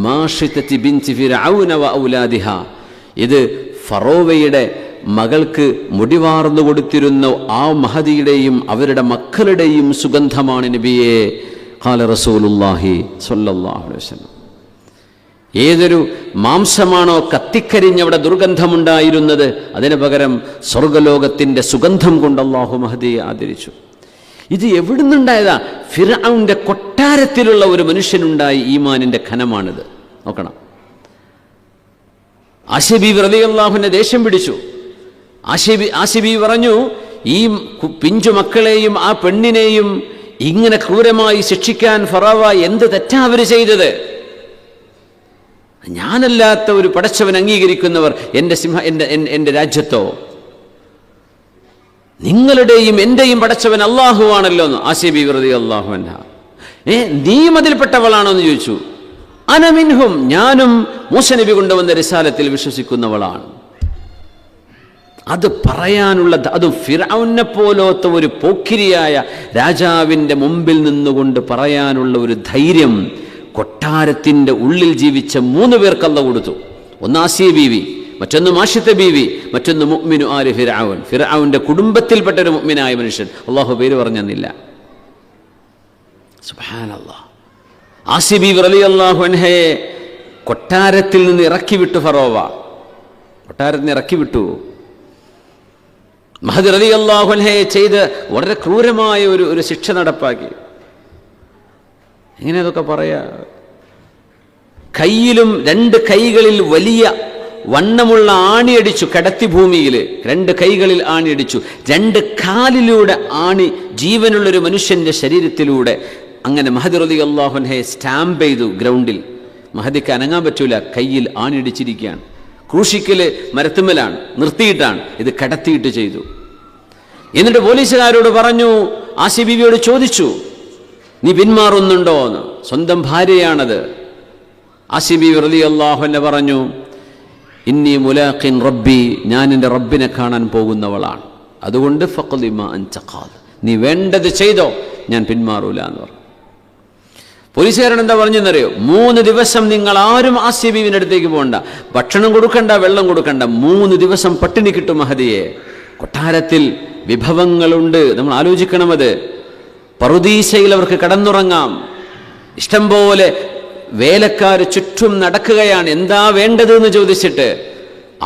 [SPEAKER 1] മാഷിതതി ബിൻതി ഫിർഔന വ ഔലാദിഹ, ഇത് ഫറോവയുടെ മകൾക്ക് മുടിവാർന്നു കൊടുത്തിരുന്ന ആ മഹദിയുടെയും അവരുടെ മക്കളുടെയും സുഗന്ധമാണ് നബിയെ. ഖാല റസൂലുള്ളാഹി സ്വല്ലല്ലാഹു അലൈഹി വസല്ലം. ഏതൊരു മാംസമാണോ കത്തിക്കരിഞ്ഞവിടെ ദുർഗന്ധമുണ്ടായിരുന്നത്, അതിന് പകരം സ്വർഗലോകത്തിൻ്റെ സുഗന്ധം കൊണ്ട് അല്ലാഹു മഹദിയെ ആദരിച്ചു. ഇത് എവിടുന്നുണ്ടായതാ? ഫിർഔന്റെ കൊട്ടാരത്തിലുള്ള ഒരു മനുഷ്യനുണ്ടായി ഈമാനിൻ്റെ ഖനമാണിത്. നോക്കണം, ആസിയ ബീവി റളിയല്ലാഹു അൻഹ ദേഷ്യം പിടിച്ചു. ആസിയ ബീവി പറഞ്ഞു, ഈ പിഞ്ചു മക്കളെയും ആ പെണ്ണിനെയും ഇങ്ങനെ ക്രൂരമായി ശിക്ഷിക്കാൻ ഫറോവ എന്ത് തെറ്റാ അവർ ചെയ്തത്? ഞാനല്ലാത്ത ഒരു പടച്ചവൻ അംഗീകരിക്കുന്നവർ എൻ്റെ രാജ്യത്തോ? നിങ്ങളുടെയും എൻ്റെയും പടച്ചവൻ അള്ളാഹു ആണല്ലോ എന്ന് ആസിയ ബീവി റളിയല്ലാഹു അൻഹ. നീ അതിൽപ്പെട്ടവളാണോ എന്ന് ചോദിച്ചു. അനമിൻഹും, ഞാനും മൂസ നബി കൊണ്ടുവന്ന റിസാലത്തിൽ വിശ്വസിക്കുന്നവളാണ്. അത് പറയാനുള്ള, അതും ഫിർഔനെ പോലത്തെ ഒരു പോക്കിരിയായ രാജാവിൻ്റെ മുമ്പിൽ നിന്നുകൊണ്ട് പറയാനുള്ള ഒരു ധൈര്യം കൊട്ടാരത്തിൻ്റെ ഉള്ളിൽ ജീവിച്ച 3 പേർക്ക് അല്ലാഹു കൊടുത്തു. ഒന്ന് ആസിയ ബീവി, മറ്റൊന്ന് മാഷിത്ത ബീവി, മറ്റൊന്ന് മുഅ്മിനു ആലി ഫിർഔൻ, ഫിർഔന്റെ കുടുംബത്തിൽപ്പെട്ട ഒരു മുഅ്മിനായ മനുഷ്യൻ. അല്ലാഹു പേര് പറഞ്ഞെന്നില്ല. സുബ്ഹാനല്ലാഹ്. ആസിയ ബീവി റളിയല്ലാഹു അൻഹയെ കൊട്ടാരത്തിൽ നിന്ന് ഇറക്കി വിട്ടു ഫറോവ. കൊട്ടാരത്തിൽ നിന്ന് ഇറക്കി വിട്ടു. മഹദി റളിയല്ലാഹു അൻഹയെ ചെയ്ത് വളരെ ക്രൂരമായ ഒരു ശിക്ഷ നടപ്പാക്കി. എങ്ങനെ അതൊക്കെ പറയാ? കയ്യിലും 2 കൈകളിൽ വലിയ വണ്ണമുള്ള ആണിയടിച്ചു, കിടത്തി ഭൂമിയിൽ 2 കൈകളിൽ ആണിയടിച്ചു. 2 കാലിലൂടെ ആണി ജീവനുള്ളൊരു മനുഷ്യൻ്റെ ശരീരത്തിലൂടെ അങ്ങനെ മഹദി റളിയല്ലാഹു അൻഹയെ സ്റ്റാമ്പ് ചെയ്തു ഗ്രൗണ്ടിൽ. മഹദിക്ക് അനങ്ങാൻ പറ്റൂല, കയ്യിൽ ആണിയടിച്ചിരിക്കുകയാണ്. ക്രൂശിക്കൽ മരത്തുമ്മലാണ്, നിർത്തിയിട്ടാണ്, ഇത് കടത്തിയിട്ട് ചെയ്തു. എന്നിട്ട് പോലീസുകാരോട് പറഞ്ഞു, ആസിയ ബീവിയോട് ചോദിച്ചു, നീ പിന്മാറുന്നുണ്ടോ എന്ന്. സ്വന്തം ഭാര്യയാണത്. ആസിയ ബീവി റളിയല്ലാഹു അൻഹ പറഞ്ഞു, ഇന്നി മുലാഖിൻ റബ്ബി, ഞാൻ എൻ്റെ റബ്ബിനെ കാണാൻ പോകുന്നവളാണ്, അതുകൊണ്ട് ഫഖ്ദി മാ അൻത ഖാദ്, നീ വേണ്ടത് ചെയ്തോ, ഞാൻ പിന്മാറൂല എന്ന് പറഞ്ഞു. പോലീസുകാരൻ എന്താ പറഞ്ഞെന്നറിയോ? 3 ദിവസം നിങ്ങൾ ആരും ആസിയ ബീവിൻ്റെ അടുത്തേക്ക് പോകണ്ട, ഭക്ഷണം കൊടുക്കണ്ട, വെള്ളം കൊടുക്കണ്ട, 3 ദിവസം പട്ടിണി കിട്ടും മഹദിയെ. കൊട്ടാരത്തിൽ വിഭവങ്ങളുണ്ട്, നമ്മൾ ആലോചിക്കണം. അത് പറുദീസയിൽ അവർക്ക് കടന്നുറങ്ങാം, ഇഷ്ടം പോലെ വേലക്കാർ ചുറ്റും നടക്കുകയാണ്, എന്താ വേണ്ടത് എന്ന് ചോദിച്ചിട്ട്.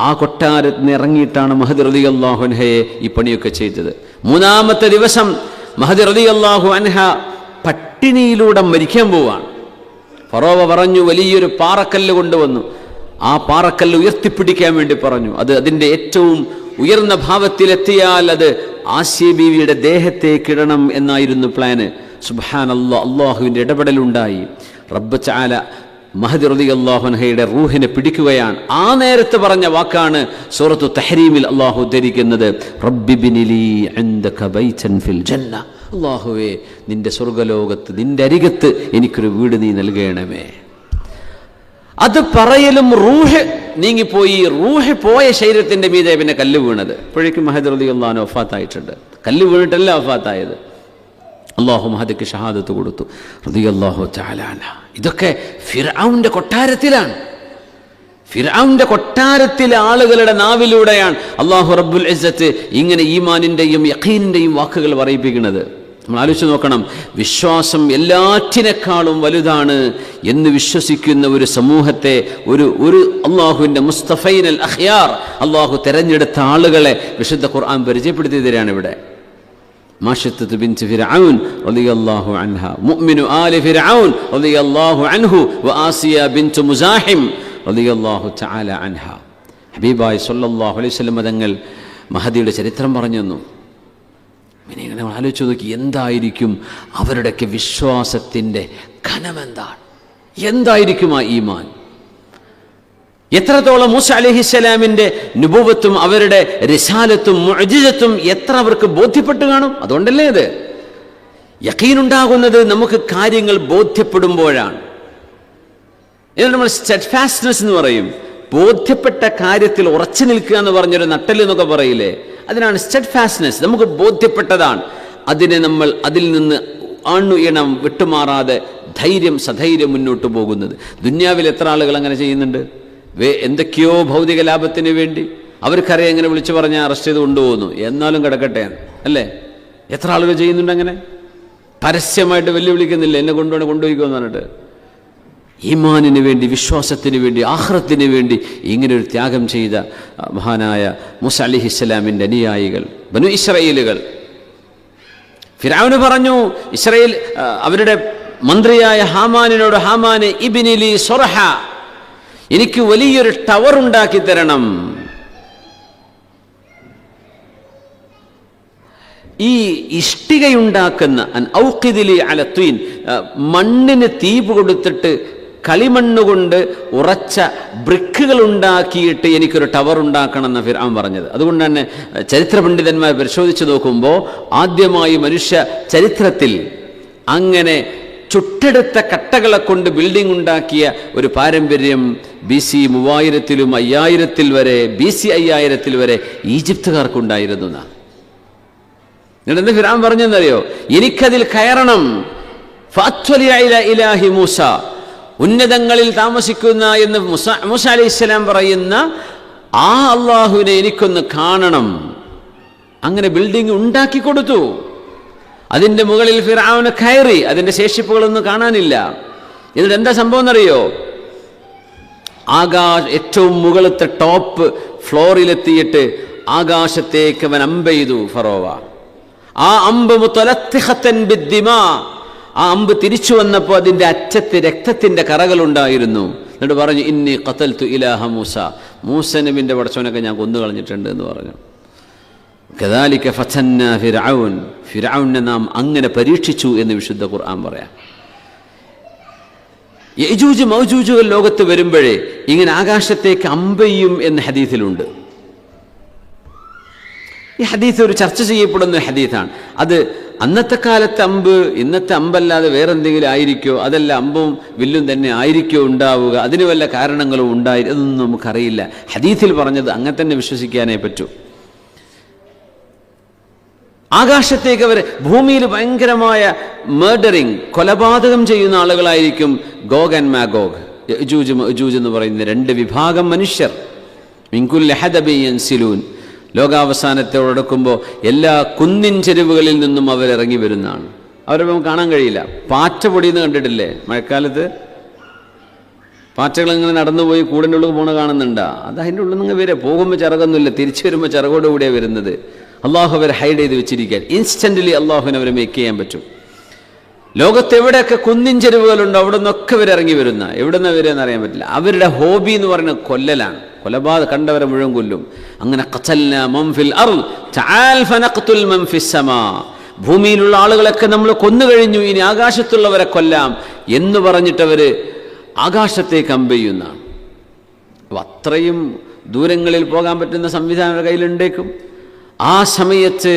[SPEAKER 1] ആ കൊട്ടാരത്തിന് ഇറങ്ങിയിട്ടാണ് മഹദി റളിയല്ലാഹു അൻഹയെ ഈ പണിയൊക്കെ ചെയ്തത്. 3-ാമത്തെ ദിവസം മഹദി റളിയല്ലാഹു അൻഹ പട്ടിണിയിലൂടെ മരിക്കാൻ പോവാണ്. ഫറോവ പറഞ്ഞു, വലിയൊരു പാറക്കല്ല് കൊണ്ടുവന്നു. ആ പാറക്കല്ല് ഉയർത്തിപ്പിടിക്കാൻ വേണ്ടി പറഞ്ഞു. അത് അതിൻ്റെ ഏറ്റവും ഉയർന്ന ഭാവത്തിലെത്തിയാൽ അത് ആസിയ ബീവിയുടെ ദേഹത്തേക്കിടണം എന്നായിരുന്നു പ്ലാന്. സുബ്ഹാനല്ലാഹ്, അള്ളാഹുവിൻ്റെ ഇടപെടലുണ്ടായി. റബ്ബ് തആല മഹദി റളിയല്ലാഹു അൻഹയുടെ റൂഹിനെ പിടിക്കുകയാണ്. ആ നേരത്തെ പറഞ്ഞ വാക്കാണ് സൂറത്തു തഹ്രീമിൽ അള്ളാഹു ഉദ്ധരിക്കുന്നത്, റബ്ബിബ്നിലി ഇൻദക ബൈതൻ ഫിൽ ജന്ന, അള്ളാഹുവേ നിന്റെ സ്വർഗ്ഗലോകത്ത്, നിന്റെ അരികത്ത് എനിക്കൊരു വീട് നീ നൽകണമേ. അത് പറയലും റൂഹ് നീങ്ങിപ്പോയി. റൂഹ് പോയ ശരീരത്തിന്റെ മീതെ പിന്നെ കല്ല് വീണത്. അപ്പോഴേക്കും മഹദി റളിയല്ലാഹു അൻഹു വഫാത്തായിട്ടുണ്ട്. കല്ല് വീണിട്ടല്ല വഫാത്തായത്. അള്ളാഹു മഹദിക്ക് ഷഹാദത്ത് കൊടുത്തു റളിയല്ലാഹു തആല അൻഹു. ഇതൊക്കെ ഫിർഔന്റെ കൊട്ടാരത്തിലാണ്. ഫിർഔന്റെ കൊട്ടാരത്തിലെ ആളുകളുടെ നാവിലൂടെയാണ് അള്ളാഹു റബ്ബുൽ ഇസ്സത്ത് ഇങ്ങനെ ഈമാനിന്റെയും യഖീനിന്റെയും വാക്കുകൾ പറയിപ്പിക്കുന്നത്. നമ്മൾ ആലോചിച്ച് നോക്കണം. വിശ്വാസം എല്ലാറ്റിനേക്കാളും വലുതാണ് എന്ന് വിശ്വസിക്കുന്ന ഒരു സമൂഹത്തെ, ഒരു അള്ളാഹുവിൻ്റെ മുസ്തഫൈനൽ അഖ്യാർ, അള്ളാഹു തെരഞ്ഞെടുത്ത ആളുകളെ വിശുദ്ധ ഖുർആൻ പരിചയപ്പെടുത്തി തരാണ് ഇവിടെ. മാഷിത്തത്ത് ബിൻത് ഫിർഔൻ റളിയല്ലാഹു അൻഹ, മുഅ്മിനു ആലി ഫിർഔൻ റളിയല്ലാഹു അൻഹു, വആസിയ ബിൻത് മുസാഹിം റളിയല്ലാഹു തആല അൻഹ. ഹബീബായി സ്വല്ലല്ലാഹു അലൈഹി വസല്ലം തങ്ങൾ മഹദിയുടെ ചരിത്രം പറഞ്ഞു തന്നു. ഇങ്ങനെ ആലോചിച്ച് നോക്കി, എന്തായിരിക്കും അവരുടെയൊക്കെ വിശ്വാസത്തിൻ്റെ ഘനമെന്താണ്, എന്തായിരിക്കും ആ ഈമാൻ, എത്രത്തോളം മൂസ അലൈഹിസ്സലാമിൻ്റെ നുബുവത്തും അവരുടെ റിസാലത്തും മുഅ്ജിസത്തും എത്ര അവർക്ക് ബോധ്യപ്പെട്ടു കാണും. അതുകൊണ്ടല്ലേ അത് യഖീനുണ്ടാകുന്നത് നമുക്ക് കാര്യങ്ങൾ ബോധ്യപ്പെടുമ്പോഴാണ്. എന്നിട്ട് നമ്മൾ സ്റ്റെഡ്ഫാസ്റ്റ്നെസ് എന്ന് പറയും. ബോധ്യപ്പെട്ട കാര്യത്തിൽ ഉറച്ചു നിൽക്കുക എന്ന് പറഞ്ഞൊരു നട്ടൽ എന്നൊക്കെ പറയില്ലേ, അതിനാണ് സ്റ്റെഡ്ഫാസ്റ്റ്നെസ്. നമുക്ക് ബോധ്യപ്പെട്ടതാണ്, അതിനെ നമ്മൾ അതിൽ നിന്ന് അണുയിണം വിട്ടുമാറാതെ സധൈര്യം മുന്നോട്ട് പോകുന്നത്. ദുന്യാവിൽ എത്ര ആളുകൾ അങ്ങനെ ചെയ്യുന്നുണ്ട്? എന്തൊക്കെയോ ഭൗതിക ലാഭത്തിന് വേണ്ടി അവർക്കറിയാം, എങ്ങനെ വിളിച്ചു പറഞ്ഞാൽ അറസ്റ്റ് ചെയ്ത് കൊണ്ടുപോകുന്നു, എന്നാലും കിടക്കട്ടെ അല്ലേ. എത്ര ആളുകൾ ചെയ്യുന്നുണ്ട് അങ്ങനെ? പരസ്യമായിട്ട് വെല്ലുവിളിക്കുന്നില്ല, എന്നെ കൊണ്ടുപോയിക്കോന്ന് പറഞ്ഞിട്ട്. ഈമാനിന് വേണ്ടി, വിശ്വാസത്തിന് വേണ്ടി, ആഖിറത്തിന് വേണ്ടി ഇങ്ങനെ ഒരു ത്യാഗം ചെയ്ത മഹാനായ മൂസ അലൈഹിസ്സലാമിൻ്റെ അനുയായികൾ, ബനു ഇസ്രായേലുകൾ. ഫിർഔന് പറഞ്ഞു, ഇസ്രായേൽ അവരുടെ മന്ത്രിയായ ഹാമാനിനോട്, ഹാമാനെ ഇബ്നിലി സർഹ, എനിക്ക് വലിയൊരു ടവർ ഉണ്ടാക്കി തരണം. ഈ ഇഷ്ടികയുണ്ടാക്കുന്ന ഔഖിദിലി അല ത്വീൻ, മണ്ണിന് തീ കൊടുത്തിട്ട് കളിമണ്ണുകൊണ്ട് ഉറച്ച ബ്രിക്കുകൾ ഉണ്ടാക്കിയിട്ട് എനിക്കൊരു ടവർ ഉണ്ടാക്കണം എന്ന ഫിർഔൻ പറഞ്ഞത്. അതുകൊണ്ട് തന്നെ ചരിത്ര പണ്ഡിതന്മാർ പരിശോധിച്ച് നോക്കുമ്പോൾ ആദ്യമായി മനുഷ്യ ചരിത്രത്തിൽ അങ്ങനെ ചുട്ടെടുത്ത കട്ടകളെ കൊണ്ട് ബിൽഡിംഗ് ഉണ്ടാക്കിയ ഒരു പാരമ്പര്യം BC 3000-ലും 5000-ൽ വരെ, BC 5000-ൽ വരെ ഈജിപ്തുകാർക്കുണ്ടായിരുന്നു. എന്നിട്ട് എന്താ ഫിർഔൻ പറഞ്ഞെന്നറിയോ? എനിക്കതിൽ കയറണം. ഇലാഹി മൂസ, ഉന്നതങ്ങളിൽ താമസിക്കുന്ന എന്ന് മൂസ അലൈഹിസ്സലാം പറയുന്ന ആ അള്ളാഹുവിനെ എനിക്കൊന്ന് കാണണം. അങ്ങനെ ബിൽഡിംഗ് ഉണ്ടാക്കി കൊടുത്തു. അതിൻ്റെ മുകളിൽ ഫിർഔൻ കയറി. അതിൻ്റെ ശേഷിപ്പുകളൊന്നും കാണാനില്ല. എന്നിട്ട് എന്താ സംഭവം എന്നറിയോ? ഏറ്റവും മുകളിലത്തെ ടോപ്പ് ഫ്ലോറിലെത്തിയിട്ട് ആകാശത്തേക്ക് അവൻ അമ്പെയ്തു ഫറോവ. ആ അമ്പ് മുതലത്തിഖത്തൻ ബിദ്ദിമാ, ആ അമ്പ് തിരിച്ചു വന്നപ്പോൾ അതിൻ്റെ അറ്റത്ത് രക്തത്തിൻ്റെ കറകളുണ്ടായിരുന്നു. എന്നിട്ട് പറഞ്ഞു, ഇന്നി ഖതൽതു ഇലാഹ മൂസ, മൂസ നബിൻ്റെ പടച്ചവനൊക്കെ ഞാൻ കൊന്നു കളഞ്ഞിട്ടുണ്ട് എന്ന് പറഞ്ഞു. കദാലിക ഫതന്ന ഫിർഔൻ, ഫിർഔനെ നാം അങ്ങനെ പരീക്ഷിച്ചു എന്ന് വിശുദ്ധ ഖുർആൻ പറയാം. യജൂജ് മൗജൂജുകൾ ലോകത്ത് വരുമ്പോഴേ ഇങ്ങനെ ആകാശത്തേക്ക് അമ്പെയ്യും എന്ന് ഹദീസിലുണ്ട്. ഈ ഹദീസ് ഒരു ചർച്ച ചെയ്യപ്പെടുന്ന ഹദീസാണ്. അത് അന്നത്തെ കാലത്തെ അമ്പ് ഇന്നത്തെ അമ്പല്ലാതെ വേറെന്തെങ്കിലും ആയിരിക്കോ, അതല്ല അമ്പും വില്ലും തന്നെ ആയിരിക്കോ ഉണ്ടാവുക, അതിന് വല്ല കാരണങ്ങളും അതൊന്നും നമുക്കറിയില്ല. ഹദീസിൽ പറഞ്ഞത് അങ്ങനെ തന്നെ വിശ്വസിക്കാനേ പറ്റൂ. ആകാശത്തേക്ക് അവർ ഭൂമിയിൽ ഭയങ്കരമായ മേർഡറിങ്, കൊലപാതകം ചെയ്യുന്ന ആളുകളായിരിക്കും ഗോഗ് ആൻഡ് മാഗോഗ്, യജൂജ് മഅജൂജ് എന്ന് പറയുന്ന രണ്ട് വിഭാഗം മനുഷ്യർ. മിൻ കുല്ലി ഹദബിൻ യൻസിലൂൻ, ലോകാവസാനത്തോടടുക്കുമ്പോൾ എല്ലാ കുന്നിൻ ചെരുവുകളിൽ നിന്നും അവരിറങ്ങി വരുന്നതാണ്. അവരെ നമുക്ക് കാണാൻ കഴിയില്ല. പാറ്റ പൊടിയെന്ന് കണ്ടിട്ടില്ലേ? മഴക്കാലത്ത് പാറ്റകൾ ഇങ്ങനെ നടന്നുപോയി കൂടിൻ്റെ ഉള്ളിൽ പോണ കാണുന്നുണ്ടാ? അത് അതിൻ്റെ ഉള്ളിൽ നിന്ന് വരെ പോകുമ്പോൾ ചിറകൊന്നുമില്ല, തിരിച്ചു വരുമ്പോൾ ചിറകോട് കൂടിയാണ് വരുന്നത്. അള്ളാഹു അവരെ ഹൈഡ് ചെയ്ത് വെച്ചിരിക്കാൻ ഇൻസ്റ്റൻ്റലി അള്ളാഹുവിനെ അവരെ മേക്ക് ചെയ്യാൻ പറ്റും. ലോകത്ത് എവിടെയൊക്കെ കുന്നിൻ ചെരുവുകളുണ്ടോ അവിടെ നിന്നൊക്കെ ഇവരിറങ്ങി വരുന്ന, എവിടെ നിന്ന് വരെയെന്ന് അറിയാൻ പറ്റില്ല. അവരുടെ ഹോബി എന്ന് പറയുന്നത് കൊല്ലലാണ്. കൊലപാതകം കണ്ടവരെ മുഴുവൻ കൊല്ലും. അങ്ങനെ ഖതൽനാ മൻ ഫിൽ അർള് തആൽ ഫനഖ്തുൽ മൻ ഫിസ് സമാ, ഭൂമിയിലുള്ള ആളുകളൊക്കെ നമ്മൾ കൊന്നു കഴിഞ്ഞു, ഇനി ആകാശത്തുള്ളവരെ കൊല്ലാം എന്ന് പറഞ്ഞിട്ടവര് ആകാശത്തേക്ക് അമ്പെയ്യുന്നതാണ്. അപ്പോൾ അത്രയും ദൂരങ്ങളിൽ പോകാൻ പറ്റുന്ന സംവിധാനം കയ്യിലുണ്ടേക്കും. ആ സമയത്ത്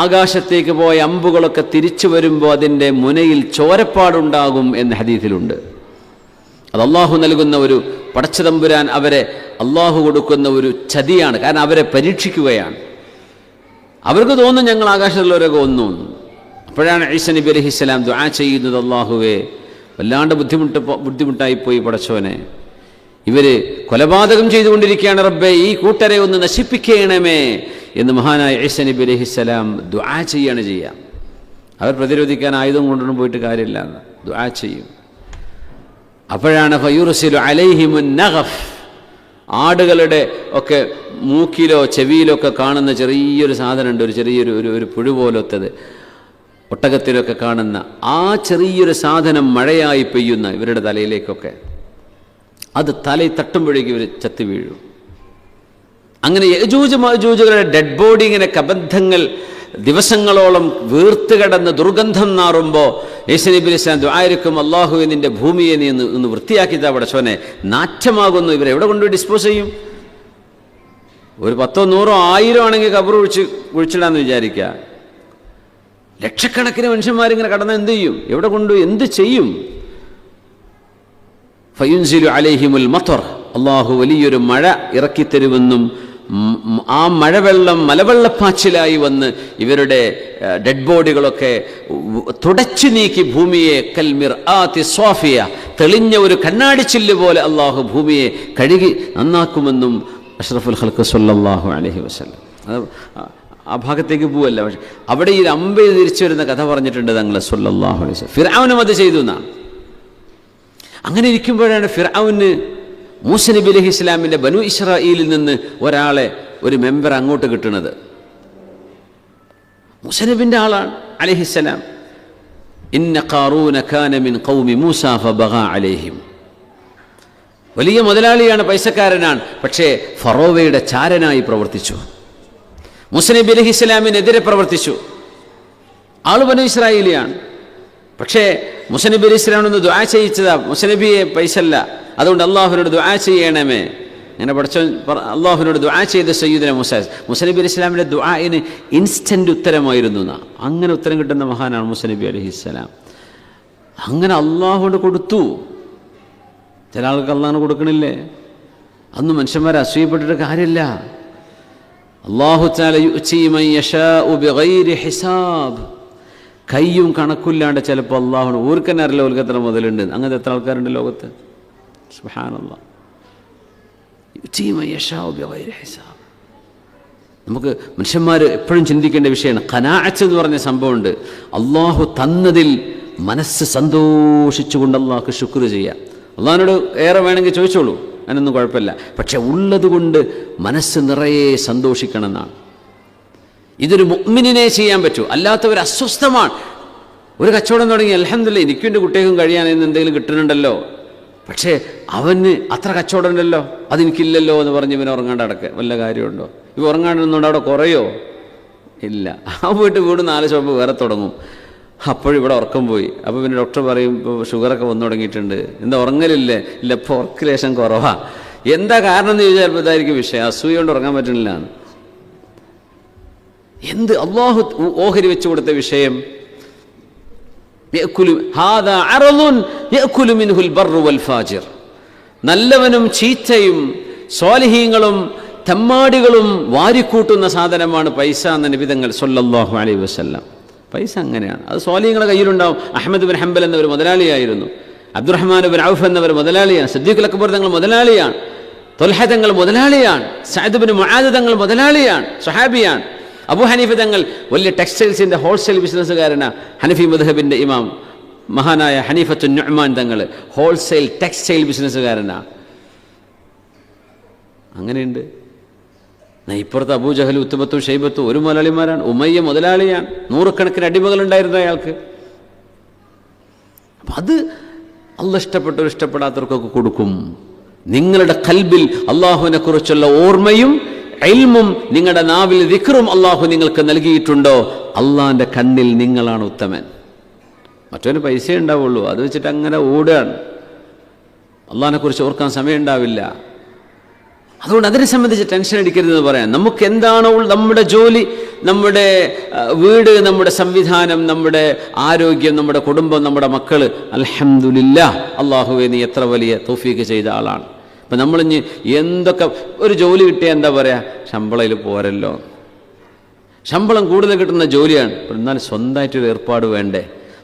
[SPEAKER 1] ആകാശത്തേക്ക് പോയ അമ്പുകളൊക്കെ തിരിച്ചു വരുമ്പോൾ അതിൻ്റെ മുനയിൽ ചോരപ്പാടുണ്ടാകും എന്ന് ഹദീസിലുണ്ട്. അത് അള്ളാഹു നൽകുന്ന ഒരു, പടച്ചതമ്പുരാൻ അവരെ അള്ളാഹു കൊടുക്കുന്ന ഒരു ചതിയാണ്. കാരണം അവരെ പരീക്ഷിക്കുകയാണ്. അവർക്ക് തോന്നും ഞങ്ങൾ ആകാശത്തുള്ളവരൊക്കെ ഒന്നും. അപ്പോഴാണ് ഈസാ നബി അലൈഹിസ്സലാം ദുആ ചെയ്യുന്നത്, അള്ളാഹുവേ വല്ലാണ്ട് ബുദ്ധിമുട്ടായിപ്പോയി പടച്ചോനെ, ഇവർ കൊലപാതകം ചെയ്തുകൊണ്ടിരിക്കുകയാണ് റബ്ബേ, ഈ കൂട്ടരെ ഒന്ന് നശിപ്പിക്കണമേ എന്ന് മഹാനായ ഈസാ നബി അലൈഹിസ്സലാം ദുആ ചെയ്യാണ് ചെയ്യുക. അവർ പ്രതിരോധിക്കാൻ ആയുധം കൊണ്ടൊന്നും പോയിട്ട് കാര്യമില്ല, ദുആ ചെയ്യും. അപ്പോഴാണ് ഫയുർസിലു അലൈഹിമുൻ നഗഫ്, ആടുകളുടെ ഒക്കെ മൂക്കിലോ ചെവിയിലോ ഒക്കെ കാണുന്ന ചെറിയൊരു സാധനമുണ്ട്, ഒരു ചെറിയൊരു ഒരു പുഴു പോലത്തത്, ഒട്ടകത്തിലൊക്കെ കാണുന്ന ആ ചെറിയൊരു സാധനം മഴയായി പെയ്യുന്ന ഇവരുടെ തലയിലേക്കൊക്കെ, അത് തലയിൽ തട്ടുമ്പോഴേക്കും ഇവർ ചത്തു വീഴും. അങ്ങനെ യജൂജ് മഅജൂജുകളുടെ ഡെഡ് ബോഡി ഇങ്ങനെ കബന്ധങ്ങൾ ദിവസങ്ങളോളം വീർത്ത് കിടന്ന് ദുർഗന്ധം നാറുമ്പോൾ ഈസാ നബി അലൈഹി സ്വലാം ദുആയിരിക്കും, അല്ലാഹുവേ നിന്റെ ഭൂമിയെ നീ ഒന്ന് വൃത്തിയാക്കിത്താ പടച്ചോനെ, നാറ്റമാകുന്നു, ഇവരെ എവിടെ കൊണ്ടുപോയി ഡിസ്പോസ് ചെയ്യും? ഒരു 10, 100, 1000 ആണെങ്കിൽ കബർ കുഴിച്ചിടാന്ന് വിചാരിക്കുക. ലക്ഷക്കണക്കിന് മനുഷ്യന്മാരിങ്ങനെ കടന്ന് എന്ത് ചെയ്യും? എവിടെ കൊണ്ടുപോയി എന്ത് ചെയ്യും? ഫയുൻസിലു അലൈഹിമുൽ മത്വർ, അള്ളാഹു വലിയൊരു മഴ ഇറക്കിത്തരുമെന്നും ആ മഴവെള്ളം മലവെള്ളപ്പാച്ചിലായി വന്ന് ഇവരുടെ ഡെഡ് ബോഡികളൊക്കെ തുടച്ചു നീക്കി ഭൂമിയെ കൽമിർആതി സ്വാഫിയ, തെളിഞ്ഞ ഒരു കണ്ണാടിച്ചില്ല് പോലെ അള്ളാഹു ഭൂമിയെ കഴുകി നന്നാക്കുമെന്നും അഷ്റഫുൽ ഖൽഖ് സ്വല്ലല്ലാഹു അലൈഹി വസല്ലം. ആ ഭാഗത്തേക്ക് പോവല്ല, പക്ഷെ അവിടെ ഈ അമ്പെ തിരിച്ചു വരുന്ന കഥ പറഞ്ഞിട്ടുണ്ട് തങ്ങൾ സ്വല്ലല്ലാഹു അലൈഹി വസല്ലം. ഫിർഔനും അത് ചെയ്തു എന്നാണ്. അങ്ങനെ ഇരിക്കുമ്പോഴാണ് ഫിർഔന് മൂസാ നബി അലൈഹി ഇസ്ലാമിൻ്റെ ബനു ഇസ്രായീലിൽ നിന്ന് ഒരാളെ, ഒരു മെമ്പർ അങ്ങോട്ട് കിട്ടുന്നത്. മൂസാ നബിൻ്റെ ആളാണ് അലൈഹിസ്സലാം. ഇന്ന ഖാറൂന കാന മിൻ ഖൗമി മൂസാ ഫബഗാ അലൈഹിം, വലിയ മുതലാളിയാണ്, പൈസക്കാരനാണ്, പക്ഷേ ഫറോവയുടെ ചാരനായി പ്രവർത്തിച്ചു. മൂസാ നബി അലൈഹി ഇസ്ലാമിനെതിരെ പ്രവർത്തിച്ചു. ആള് ബനു ഇസ്രായേലിയാണ്. പക്ഷേ മൂസാ നബി അലൈഹി ഇസ്ലാമിനൊന്ന് ദുആ ചെയ്യിച്ചതാ, മൂസാ നബിയെ പൈസ അല്ല, അതുകൊണ്ട് അള്ളാഹുവിനോട് ദുആ ചെയ്യണമേ. അങ്ങനെ പഠിച്ചോൻ അള്ളാഹുവിനോട് ദുആ ചെയ്ത സയ്യിദുനാ മൂസാ നബി അലൈഹി ഇസ്ലാമിൻ്റെ ദുആഇന് ഇൻസ്റ്റൻ്റ് ഉത്തരമായിരുന്നു. അങ്ങനെ ഉത്തരം കിട്ടുന്ന മഹാനാണ് മൂസാ നബി അലൈഹി ഇസ്ലാം. അങ്ങനെ അള്ളാഹുവിനോട് കൊടുത്തു. ചില ആൾക്ക് അള്ളാഹിന് കൊടുക്കണില്ലേ? അന്ന് മനുഷ്യന്മാരെ അസൂയപ്പെട്ടിട്ട് കാര്യമില്ല. അല്ലാഹു തആല യുഅ്തി മൻ യശാഉ ബിഗൈരി ഹിസാബ്, കയ്യും കണക്കില്ലാണ്ട് ചിലപ്പോൾ അള്ളാഹുവിന് ഊർക്കന്നെ അറിയില്ല ഓർക്ക് എത്ര മുതലുണ്ട്. അങ്ങനത്തെ എത്ര ആൾക്കാരുണ്ട് ലോകത്ത്? സുബ്ഹാനല്ലാഹ്. യുഅ്തി മൻ യശാഉ ബിഗൈരി ഹിസാബ്. നമുക്ക് മനുഷ്യന്മാർ എപ്പോഴും ചിന്തിക്കേണ്ട വിഷയമാണ് ഖനാഅത്ത് എന്ന് പറഞ്ഞ സംഭവമുണ്ട്. അള്ളാഹു തന്നതിൽ മനസ്സ് സന്തോഷിച്ചുകൊണ്ട് അള്ളാഹ്ക്ക് ശുക്ർ ചെയ്യാം. അള്ളാഹിനോട് ഏറെ വേണമെങ്കിൽ ചോദിച്ചോളൂ, അതിനൊന്നും കുഴപ്പമില്ല. പക്ഷെ ഉള്ളത് കൊണ്ട് മനസ്സ് നിറയെ സന്തോഷിക്കണം എന്നാണ്. ഇതൊരു മുഅ്മിനിനെ ചെയ്യാൻ പറ്റൂ. അല്ലാത്തവർ അസ്വസ്ഥമാണ്. ഒരു കച്ചവടം തുടങ്ങി, അൽഹംദുലില്ലാഹ് എനിക്കും എൻ്റെ കുട്ടികൾക്കും കഴിയാനെന്ന് എന്തെങ്കിലും കിട്ടുന്നുണ്ടല്ലോ, പക്ഷേ അവന് അത്ര കച്ചവടം ഉണ്ടല്ലോ, അതെനിക്കില്ലല്ലോ എന്ന് പറഞ്ഞ് ഇവൻ ഉറങ്ങാണ്ട് അടക്കുക വല്ല കാര്യമുണ്ടോ? ഇവ ഉറങ്ങാണ്ടിരുന്നുകൊണ്ട് അവിടെ കുറയോ? ഇല്ല. ആ വീട് 4 ഷോപ്പ് വേറെ തുടങ്ങും. അപ്പോഴിവിടെ ഉറക്കം പോയി. അപ്പോൾ പിന്നെ ഡോക്ടർ പറയും ഇപ്പോൾ ഷുഗറൊക്കെ വന്നു തുടങ്ങിയിട്ടുണ്ട്. എന്താ ഉറങ്ങലില്ലേ? ഇല്ല, ഇപ്പോൾ ഉറക്ക ലേശം കുറവാ. എന്താ കാരണം എന്ന് ചോദിച്ചാൽ ഇതായിരിക്കും വിഷയം, അസൂയ കൊണ്ട് ഉറങ്ങാൻ പറ്റുന്നില്ല. എന്ത് അള്ളാഹു ഓഹരി വെച്ചു കൊടുത്ത വിഷയം. നല്ലവനും ചീത്തയും സ്വാലിഹീങ്ങളും തെമ്മാടികളും വാരിക്കൂട്ടുന്ന സാധനമാണ് പൈസ എന്ന നിബിതങ്ങൾ സല്ലല്ലാഹു അലൈഹി വസല്ലം. പൈസ അങ്ങനെയാണ്, അത് സ്വാലിഹീങ്ങളുടെ കയ്യിലുണ്ടാവും. അഹ്മദ് ബിൻ ഹംബൽ എന്നവർ മുതലാളിയായിരുന്നു, അബ്ദുറഹ്മാൻ ബിൻ ഔഫ് എന്നവർ മുതലാളിയാണ്, സിദ്ദീഖുൽ അക്ബർ തങ്ങൾ മുതലാളിയാണ്, ത്വൽഹ തങ്ങൾ മുതലാളിയാണ്, സഅദ് ബിൻ മുആദ് തങ്ങൾ മുതലാളിയാണ്, സ്വഹാബിയാണ്. അബൂ ഹനീഫ തങ്ങൾ വലിയ ടെക്സ്റ്റൈൽസിൻ്റെ ഹോൾസെയിൽ ബിസിനസ്സുകാരനാണ്. ഹനഫി മദ്ഹബിൻ്റെ ഇമാം മഹാനായ ഹനീഫത്തുൻ നുഅ്മാൻ തങ്ങൾ ഹോൾസെയിൽ ടെക്സ്റ്റൈൽ ബിസിനസ്സുകാരനാണ്. അങ്ങനെയുണ്ട്. ഇപ്പുറത്ത് അബൂജഹൽ, ഉത്തുബത്തും ഷൈബത്തും ഒരു മുതലാളിമാരാണ്. ഉമയ്യ മുതലാളിയാണ്, നൂറുകണക്കിന് അടിമകളുണ്ടായിരുന്നു അയാൾക്ക്. അപ്പം അത് അള്ളാഹ് ഇഷ്ടപ്പെട്ടവർ ഇഷ്ടപ്പെടാത്തവർക്കൊക്കെ കൊടുക്കും. നിങ്ങളുടെ ഖൽബിൽ അള്ളാഹുവിനെ കുറിച്ചുള്ള ഓർമ്മയും ഇൽമും നിങ്ങളുടെ നാവിൽ ദിക്റും അള്ളാഹു നിങ്ങൾക്ക് നൽകിയിട്ടുണ്ടോ, അള്ളാഹിൻ്റെ കണ്ണിൽ നിങ്ങളാണ് ഉത്തമൻ. മറ്റൊരു പൈസ ഉണ്ടാവുള്ളൂ, അത് വെച്ചിട്ട് അങ്ങനെ ഓടുകയാണ്. അള്ളാഹിനെ കുറിച്ച് ഓർക്കാൻ സമയം ഉണ്ടാവില്ല. അതുകൊണ്ട് അതിനെ സംബന്ധിച്ച് ടെൻഷൻ അടിക്കരുതെന്ന് പറയാം. നമുക്ക് എന്താണോ നമ്മുടെ ജോലി, നമ്മുടെ വീട്, നമ്മുടെ സംവിധാനം, നമ്മുടെ ആരോഗ്യം, നമ്മുടെ കുടുംബം, നമ്മുടെ മക്കൾ, അൽഹംദുലില്ലാഹ്, അള്ളാഹുവേ നീ എത്ര വലിയ തൗഫീഖ് ചെയ്ത ആളാണ്. ഇപ്പം നമ്മളിഞ്ഞ് എന്തൊക്കെ ഒരു ജോലി കിട്ടിയാൽ എന്താ പറയുക, ശമ്പളത്തിൽ പോരല്ലോ, ശമ്പളം കൂടുതൽ കിട്ടുന്ന ജോലിയാണ്. എന്നാൽ സ്വന്തമായിട്ടൊരു ഏർപ്പാട് വേണ്ടേ?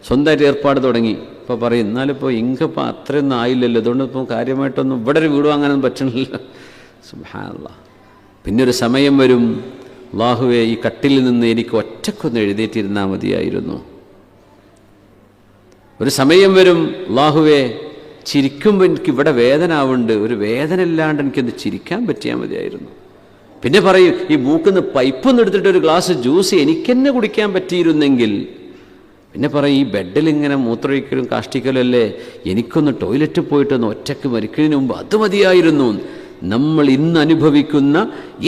[SPEAKER 1] സ്വന്തമായിട്ട് ഏർപ്പാട് തുടങ്ങി. ഇപ്പോൾ പറയും എന്നാലിപ്പോൾ ഇങ്ങപ്പോൾ അത്രയൊന്നും ആയില്ലല്ലോ, അതുകൊണ്ട് ഇപ്പോൾ കാര്യമായിട്ടൊന്നും ഇവിടെ ഒരു വീട് വാങ്ങാനൊന്നും പറ്റണില്ല. സുബ്ഹാനല്ലാഹ്. പിന്നൊരു സമയം വരും, അല്ലാഹുവേ ഈ കട്ടിലിൽ നിന്ന് എനിക്ക് ഒറ്റക്കൊന്ന് എഴുന്നേറ്റിരുന്നാൽ മതിയായിരുന്നു. ഒരു സമയം വരും, അല്ലാഹുവേ ചിരിക്കുമ്പോൾ എനിക്ക് ഇവിടെ വേദന ആവുന്നുണ്ട്, ഒരു വേദന ഇല്ലാണ്ട് എനിക്കൊന്ന് ചിരിക്കാൻ പറ്റിയാൽ മതിയായിരുന്നു. പിന്നെ പറയും ഈ മൂക്കിന്ന് പൈപ്പൊന്ന് എടുത്തിട്ട് ഒരു ഗ്ലാസ് ജ്യൂസ് എനിക്കെന്നെ കുടിക്കാൻ പറ്റിയിരുന്നെങ്കിൽ. പിന്നെ പറയും ഈ ബെഡിൽ ഇങ്ങനെ മൂത്രമൊഴിക്കലും കാഷ്ടിക്കലും അല്ലേ, എനിക്കൊന്ന് ടോയ്ലറ്റിൽ പോയിട്ടൊന്ന് ഒറ്റയ്ക്ക് മരിക്കുന്നതിന് മുമ്പ് അത് മതിയായിരുന്നു. നമ്മൾ ഇന്ന് അനുഭവിക്കുന്ന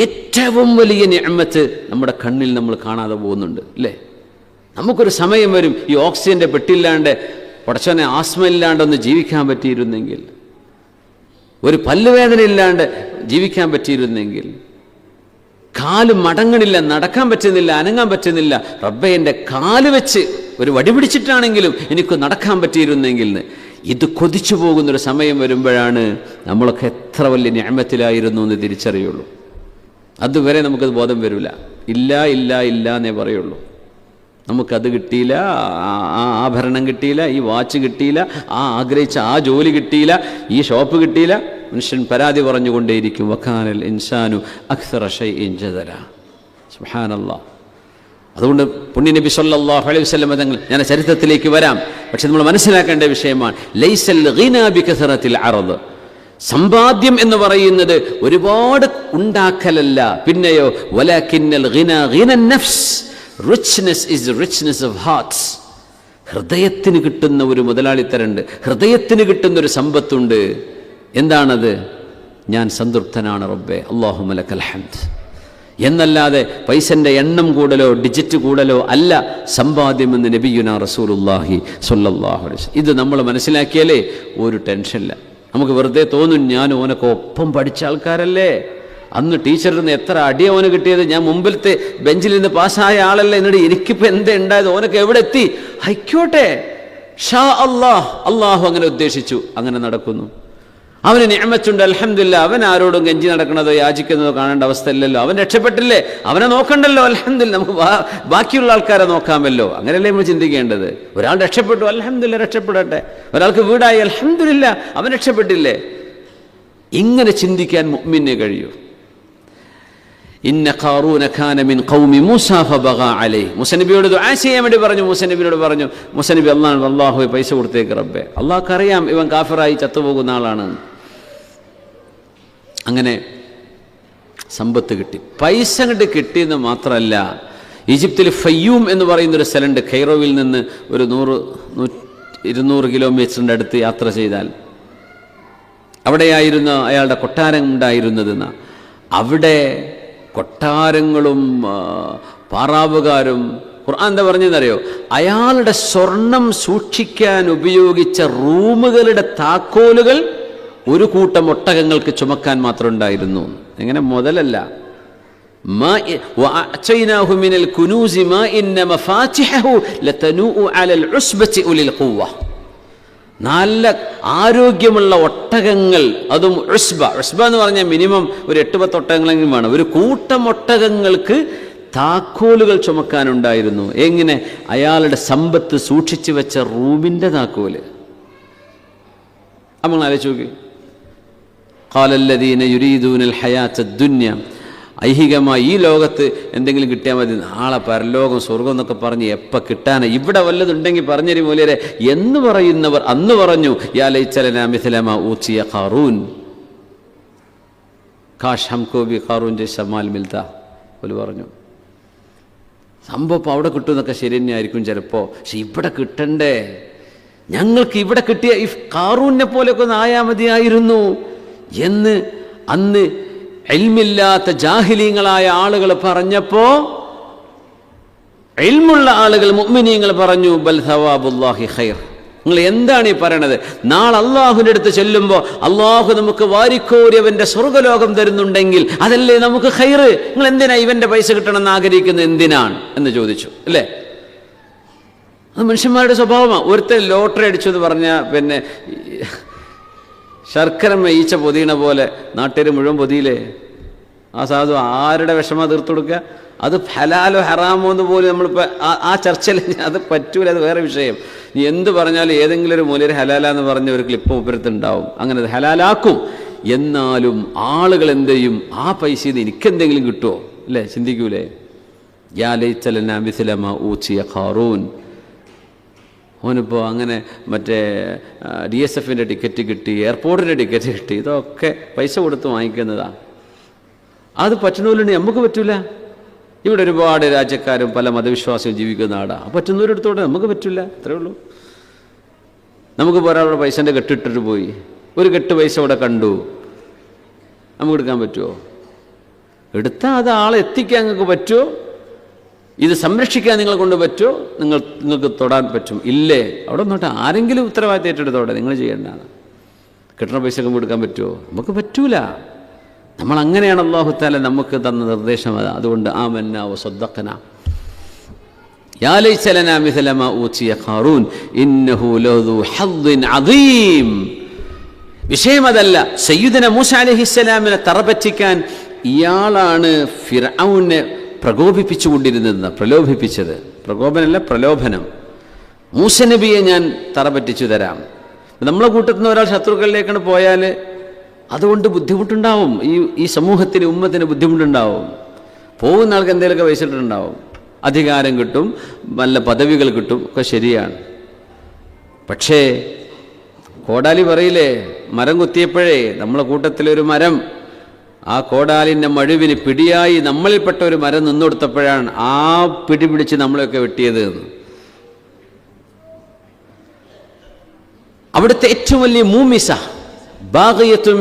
[SPEAKER 1] ഏറ്റവും വലിയ നിഅമത്ത് നമ്മുടെ കണ്ണിൽ നമ്മൾ കാണാതെ പോകുന്നുണ്ട് അല്ലേ? നമുക്കൊരു സമയം വരും ഈ ഓക്സിജൻ്റെ പെട്ടില്ലാണ്ട്, പടച്ചോനെ ആസ്മ ഇല്ലാണ്ടൊന്ന് ജീവിക്കാൻ പറ്റിയിരുന്നെങ്കിൽ, ഒരു പല്ലുവേദന ഇല്ലാണ്ട് ജീവിക്കാൻ പറ്റിയിരുന്നെങ്കിൽ, കാല് മടങ്ങണില്ല, നടക്കാൻ പറ്റുന്നില്ല, അനങ്ങാൻ പറ്റുന്നില്ല, റബ്ബേ എൻ്റെ കാല് വെച്ച് ഒരു വടി പിടിച്ചിട്ടാണെങ്കിലും എനിക്ക് നടക്കാൻ പറ്റിയിരുന്നെങ്കിൽ. ഇത് കൊതിച്ചു പോകുന്നൊരു സമയം വരുമ്പോഴാണ് നമ്മളൊക്കെ എത്ര വലിയ നിഅമത്തിലായിരുന്നു എന്ന് തിരിച്ചറിയുള്ളൂ. അതുവരെ നമുക്കത് ബോധം വരില്ല. ഇല്ല ഇല്ല ഇല്ല എന്നേ പറയുള്ളൂ. നമുക്കത് കിട്ടിയില്ല, ആ ആഭരണം കിട്ടിയില്ല, ഈ വാച്ച് കിട്ടിയില്ല, ആഗ്രഹിച്ച ആ ജോലി കിട്ടിയില്ല, ഈ ഷോപ്പ് കിട്ടിയില്ല. മനുഷ്യൻ പരാതി പറഞ്ഞുകൊണ്ടേയിരിക്കും. വക്കാനൽ ഇൻസാനു അക്സറ ശൈഇൻ ജദല. സുബ്ഹാനല്ലാഹ്. അതുകൊണ്ട് പുണ്യനബി സല്ലല്ലാഹു അലൈഹി വസല്ലം തങ്ങൾ, ഞാൻ ചരിത്രത്തിലേക്ക് വരാം, പക്ഷെ നമ്മൾ മനസ്സിലാക്കേണ്ട വിഷയമാണ്, ലൈസൽ ഗിനാ ബികസറത്തിൽ അർദ്. സമ്പാദ്യം എന്ന് പറയുന്നത് ഒരുപാട് ഉണ്ടാക്കലല്ല, പിന്നെയോ വലാകിന്നൽ ഗിനാ ഗിനൻ നഫ്സ്. Richness is richness of hearts. ഹൃദയത്തിന് കിട്ടുന്ന ഒരു മുതലാളിത്തരുണ്ട്, ഹൃദയത്തിന് കിട്ടുന്ന ഒരു സമ്പത്തുണ്ട്. എന്താണത്? ഞാൻ സംതൃപ്തനാണ് റബ്ബേ, അല്ലാഹുമ്മ ലക്കൽ ഹംദ് എന്നല്ലാതെ പൈസൻ്റെ എണ്ണം കൂടലോ ഡിജിറ്റ് കൂടലോ അല്ല സമ്പാദ്യമെന്ന് നബിയുനാ റസൂലുള്ളാഹി സ്വല്ലല്ലാഹു അലൈഹി വസല്ലം. ഇത് നമ്മൾ മനസ്സിലാക്കിയാലേ ഒരു ടെൻഷനില്ല. നമുക്ക് വെറുതെ തോന്നും ഞാൻ ഓനൊക്കെ ഒപ്പം പഠിച്ച ആൾക്കാരല്ലേ, അന്ന് ടീച്ചറിൽ നിന്ന് എത്ര അടി ഓന് കിട്ടിയത്, ഞാൻ മുമ്പിലത്തെ ബെഞ്ചിൽ നിന്ന് പാസ്സായ ആളല്ലേ, എന്നിട്ട് എനിക്കിപ്പോൾ എന്താ ഉണ്ടായത്, ഓനൊക്കെ എവിടെ എത്തി? ആയിക്കോട്ടെ, ഷാ അല്ലാഹ്, അള്ളാഹു അങ്ങനെ ഉദ്ദേശിച്ചു, അങ്ങനെ നടക്കുന്നു. അവന് നിഅമത്തുണ്ട്, അൽഹംദുലില്ലാ. അവൻ ആരോടും ഗഞ്ചി നടക്കണതോ യാചിക്കുന്നതോ കാണേണ്ട അവസ്ഥയില്ലല്ലോ, അവൻ രക്ഷപ്പെട്ടില്ലേ, അവനെ നോക്കണ്ടല്ലോ, അൽഹംദുലില്ലാ. നമുക്ക് ബാക്കിയുള്ള ആൾക്കാരെ നോക്കാമല്ലോ, അങ്ങനെയല്ലേ നമ്മൾ ചിന്തിക്കേണ്ടത്. ഒരാൾ രക്ഷപ്പെട്ടു, അൽഹംദുലില്ലാ, രക്ഷപ്പെടട്ടെ. ഒരാൾക്ക് വീടായി, അൽഹംദുലില്ലാ, അവൻ രക്ഷപ്പെട്ടില്ലേ. ഇങ്ങനെ ചിന്തിക്കാൻ മുഅ്മിനേ കഴിയൂ. ഇന്ന ഖാറൂന കാന മിൻ ഖൗമി മൂസാ ഫബഗാ അലൈഹി. മൂസാ നബിയോട് ദുആ ചെയ്യാൻ വേണ്ടി പറഞ്ഞു. മൂസാ നബിയോട് പറഞ്ഞു, മൂസാ നബി അല്ലാഹു പൈസ കൊടുത്തേക്ക് റബ്ബേ, അല്ലാഹുക്കറിയാം ഇവൻ കാഫിറായി ചത്തുപോകുന്ന ആളാണ്. അങ്ങനെ സമ്പത്ത് കിട്ടി, പൈസ കണ്ട് കിട്ടിയെന്ന് മാത്രമല്ല, ഈജിപ്തിൽ ഫയ്യൂം എന്ന് പറയുന്നൊരു സ്ഥലമുണ്ട്. കൈറോവിൽ നിന്ന് ഒരു 100-200 കിലോമീറ്ററിൻ്റെ അടുത്ത് യാത്ര ചെയ്താൽ അവിടെയായിരുന്നു അയാളുടെ കൊട്ടാരം ഉണ്ടായിരുന്നതെന്ന്. അവിടെ കൊട്ടാരങ്ങളും പാറാവുകാരും ഖുർആൻ എന്താ പറഞ്ഞതെന്നറിയോ? അയാളുടെ സ്വർണം സൂക്ഷിക്കാൻ ഉപയോഗിച്ച റൂമുകളുടെ താക്കോലുകൾ ഒരു കൂട്ടം ഒട്ടകങ്ങൾക്ക് ചുമക്കാൻ മാത്രം ഉണ്ടായിരുന്നു. എങ്ങനെ? മുതലല്ല. നല്ല ആരോഗ്യമുള്ള ഒട്ടകങ്ങൾ, അതും ഉസ്ബ എന്ന് പറഞ്ഞാൽ മിനിമം ഒരു 8-10 ഒട്ടകങ്ങളെങ്കിലും വേണം. ഒരു കൂട്ടം ഒട്ടകങ്ങൾക്ക് താക്കോലുകൾ ചുമക്കാനുണ്ടായിരുന്നു. എങ്ങനെ? അയാളുടെ സമ്പത്ത് സൂക്ഷിച്ചു വെച്ച റൂമിൻ്റെ താക്കോല്. അപ്പോൾ ആലോചിച്ച് നോക്കി. ഖാലല്ലദീന യുരീദൂനൽ ഹയാത്തദ് ദുനിയ, ഐഹികമായി ഈ ലോകത്ത് എന്തെങ്കിലും കിട്ടിയാൽ മതി, നാളെ പരലോകം സ്വർഗം എന്നൊക്കെ പറഞ്ഞ് എപ്പോൾ കിട്ടാനാ, ഇവിടെ വല്ലതുണ്ടെങ്കിൽ പറഞ്ഞൊരു മൂല്യരെ എന്ന് പറയുന്നവർ അന്ന് പറഞ്ഞു യാ ലൈതലനാ മിസ്ല മാ ഊതിയ ഖാറൂൻ, കാഷ് ഹംകോ ബി ഖാറൂൻ ജൈസ മാൽ മിൽത എന്ന് പറഞ്ഞു. സംഭവം ഇപ്പോൾ അവിടെ കിട്ടുമെന്നൊക്കെ ശരി തന്നെയായിരിക്കും ചിലപ്പോൾ, പക്ഷെ ഇവിടെ കിട്ടണ്ടേ? ഞങ്ങൾക്ക് ഇവിടെ കിട്ടിയ ഈ ഖാറൂനെ പോലെയൊക്കെ ഒന്ന് ആയാൽ മതിയായിരുന്നു എന്ന് അന്ന് ഇൽമില്ലാത്ത ജാഹിലീങ്ങളായ ആളുകൾ പറഞ്ഞപ്പോൾ ഇൽമുള്ള ആളുകൾ മുഅ്മിനീങ്ങൾ പറഞ്ഞു ബൽ സവാബുല്ലാഹി ഖൈർ. നിങ്ങൾ എന്താണ് ഈ പറയണത്? നാളെ അള്ളാഹുവിൻ്റെ അടുത്ത് ചെല്ലുമ്പോൾ അള്ളാഹു നമുക്ക് വാരിക്കോരിയവൻ്റെ സ്വർഗ്ഗലോകം തരുന്നുണ്ടെങ്കിൽ അതല്ലേ നമുക്ക് ഖൈറ്? നിങ്ങൾ എന്തിനാ ഇവൻ്റെ പൈസ കിട്ടണമെന്ന് ആഗ്രഹിക്കുന്നത്? എന്തിനാണ് എന്ന് ചോദിച്ചു. അല്ലേ? അത് മനുഷ്യന്മാരുടെ സ്വഭാവമാണ്. ഒരുത്തർ ലോട്ടറി അടിച്ചു എന്ന് പറഞ്ഞാൽ പിന്നെ ശർക്കര ഈച്ച പൊതിയണ പോലെ നാട്ടുകാർ മുഴുവൻ പൊതിയില്ലേ? ആ സാധു ആരുടെ വിഷമം തീർത്തു കൊടുക്കുക? അത് ഹലാലോ ഹറാമോ എന്ന് പോലും നമ്മളിപ്പോൾ ആ ചർച്ചയിൽ അത് പറ്റൂല, അത് വേറെ വിഷയം. നീ എന്ത് പറഞ്ഞാലും ഏതെങ്കിലും ഒരു മൂലര് ഹലാലാന്ന് പറഞ്ഞ ഒരു ക്ലിപ്പ് ഉപരത്തുണ്ടാവും, അങ്ങനെ അത് ഹലാലാക്കും. എന്നാലും ആളുകൾ എന്ത് ചെയ്യും? ആ പൈസയിൽ നിന്ന് എനിക്കെന്തെങ്കിലും കിട്ടുമോ? അല്ലേ? ചിന്തിക്കൂലേ? യാ ലൈതലനാ മിസ്ല മാ ഊതിയ ഖാറൂൻ. ഓനിപ്പോൾ അങ്ങനെ മറ്റേ DSFൻ്റെ ടിക്കറ്റ് കിട്ടി, എയർപോർട്ടിൻ്റെ ടിക്കറ്റ് കിട്ടി, ഇതൊക്കെ പൈസ കൊടുത്ത് വാങ്ങിക്കുന്നതാണ്. അത് പറ്റുന്നവരുണ്ടെങ്കിൽ നമുക്ക് പറ്റൂല. ഇവിടെ ഒരുപാട് രാജ്യക്കാരും പല മതവിശ്വാസവും ജീവിക്കുന്ന നാടാണ്. പറ്റുന്നവരെടുത്തോടെ നമുക്ക് പറ്റില്ല, അത്രേ ഉള്ളൂ. നമുക്കിപ്പോൾ ഒരാളുടെ പൈസൻ്റെ കെട്ടിട്ടിട്ട് പോയി, ഒരു കെട്ട് പൈസ ഇവിടെ കണ്ടു, നമുക്ക് എടുക്കാൻ പറ്റുമോ? എടുത്താൽ അത് ആളെ എത്തിക്കാൻ നിങ്ങൾക്ക് പറ്റുമോ? ഇത് സംരക്ഷിക്കാൻ നിങ്ങളെ കൊണ്ട് പറ്റുമോ? നിങ്ങൾക്ക് തൊടാൻ പറ്റും? ഇല്ലേ? അവിടെ നിന്നോട്ടെ, ആരെങ്കിലും ഉത്തരവാദിത്തം ഏറ്റെടുത്തോടെ, നിങ്ങൾ ചെയ്യേണ്ടതാണ്. കിട്ടുന്ന പൈസ കൊടുക്കാൻ പറ്റുമോ? നമുക്ക് പറ്റൂല. നമ്മൾ അങ്ങനെയാണ് അല്ലാഹു തആല നമുക്ക് തന്ന നിർദ്ദേശം. അതുകൊണ്ട് ആമന്നാ വസദ്ദഖന യാ ലൈസ ലനാ മിസ്ല മാ ഊതിയ ഖാറൂൻ ഇന്നഹു ലദു ഹദ്ദിൻ അദീം. വിഷയം അതല്ല. സയ്യിദുനാ മൂസ അലൈഹിസ്സലാമിനെ തറപറ്റിക്കാൻ ഇയാളാണ് ഫിർഔനെ പ്രകോപിപ്പിച്ചുകൊണ്ടിരുന്നത്, പ്രലോഭിപ്പിച്ചത്. പ്രകോപനമല്ല, പ്രലോഭനം. മൂസ നബിയെ ഞാൻ തറപറ്റിച്ചു തരാം. നമ്മളെ കൂട്ടത്തിൽ നിന്ന് ഒരാൾ ശത്രുക്കളിലേക്കാണ് പോയാൽ അതുകൊണ്ട് ബുദ്ധിമുട്ടുണ്ടാവും. ഈ സമൂഹത്തിന്, ഉമ്മത്തിന് ബുദ്ധിമുട്ടുണ്ടാവും. പോകുന്ന ആൾക്ക് എന്തെങ്കിലുമൊക്കെ വഹിച്ചിട്ടുണ്ടാവും, അധികാരം കിട്ടും, നല്ല പദവികൾ കിട്ടും, ഒക്കെ ശരിയാണ്. പക്ഷേ കോടാലി പറയില്ലേ, മരം കുത്തിയപ്പോഴേ നമ്മളെ കൂട്ടത്തിലൊരു മരം ആ കോടാലിൻ്റെ മഴുവിന് പിടിയായി നമ്മളിൽപ്പെട്ട ഒരു മരം നിന്നുകൊടുത്തപ്പോഴാണ് ആ പിടി പിടിച്ച് നമ്മളെയൊക്കെ വെട്ടിയത് എന്ന്. അവിടുത്തെ ഏറ്റവും വലിയ മൂമിസ ബാഗിയത്തും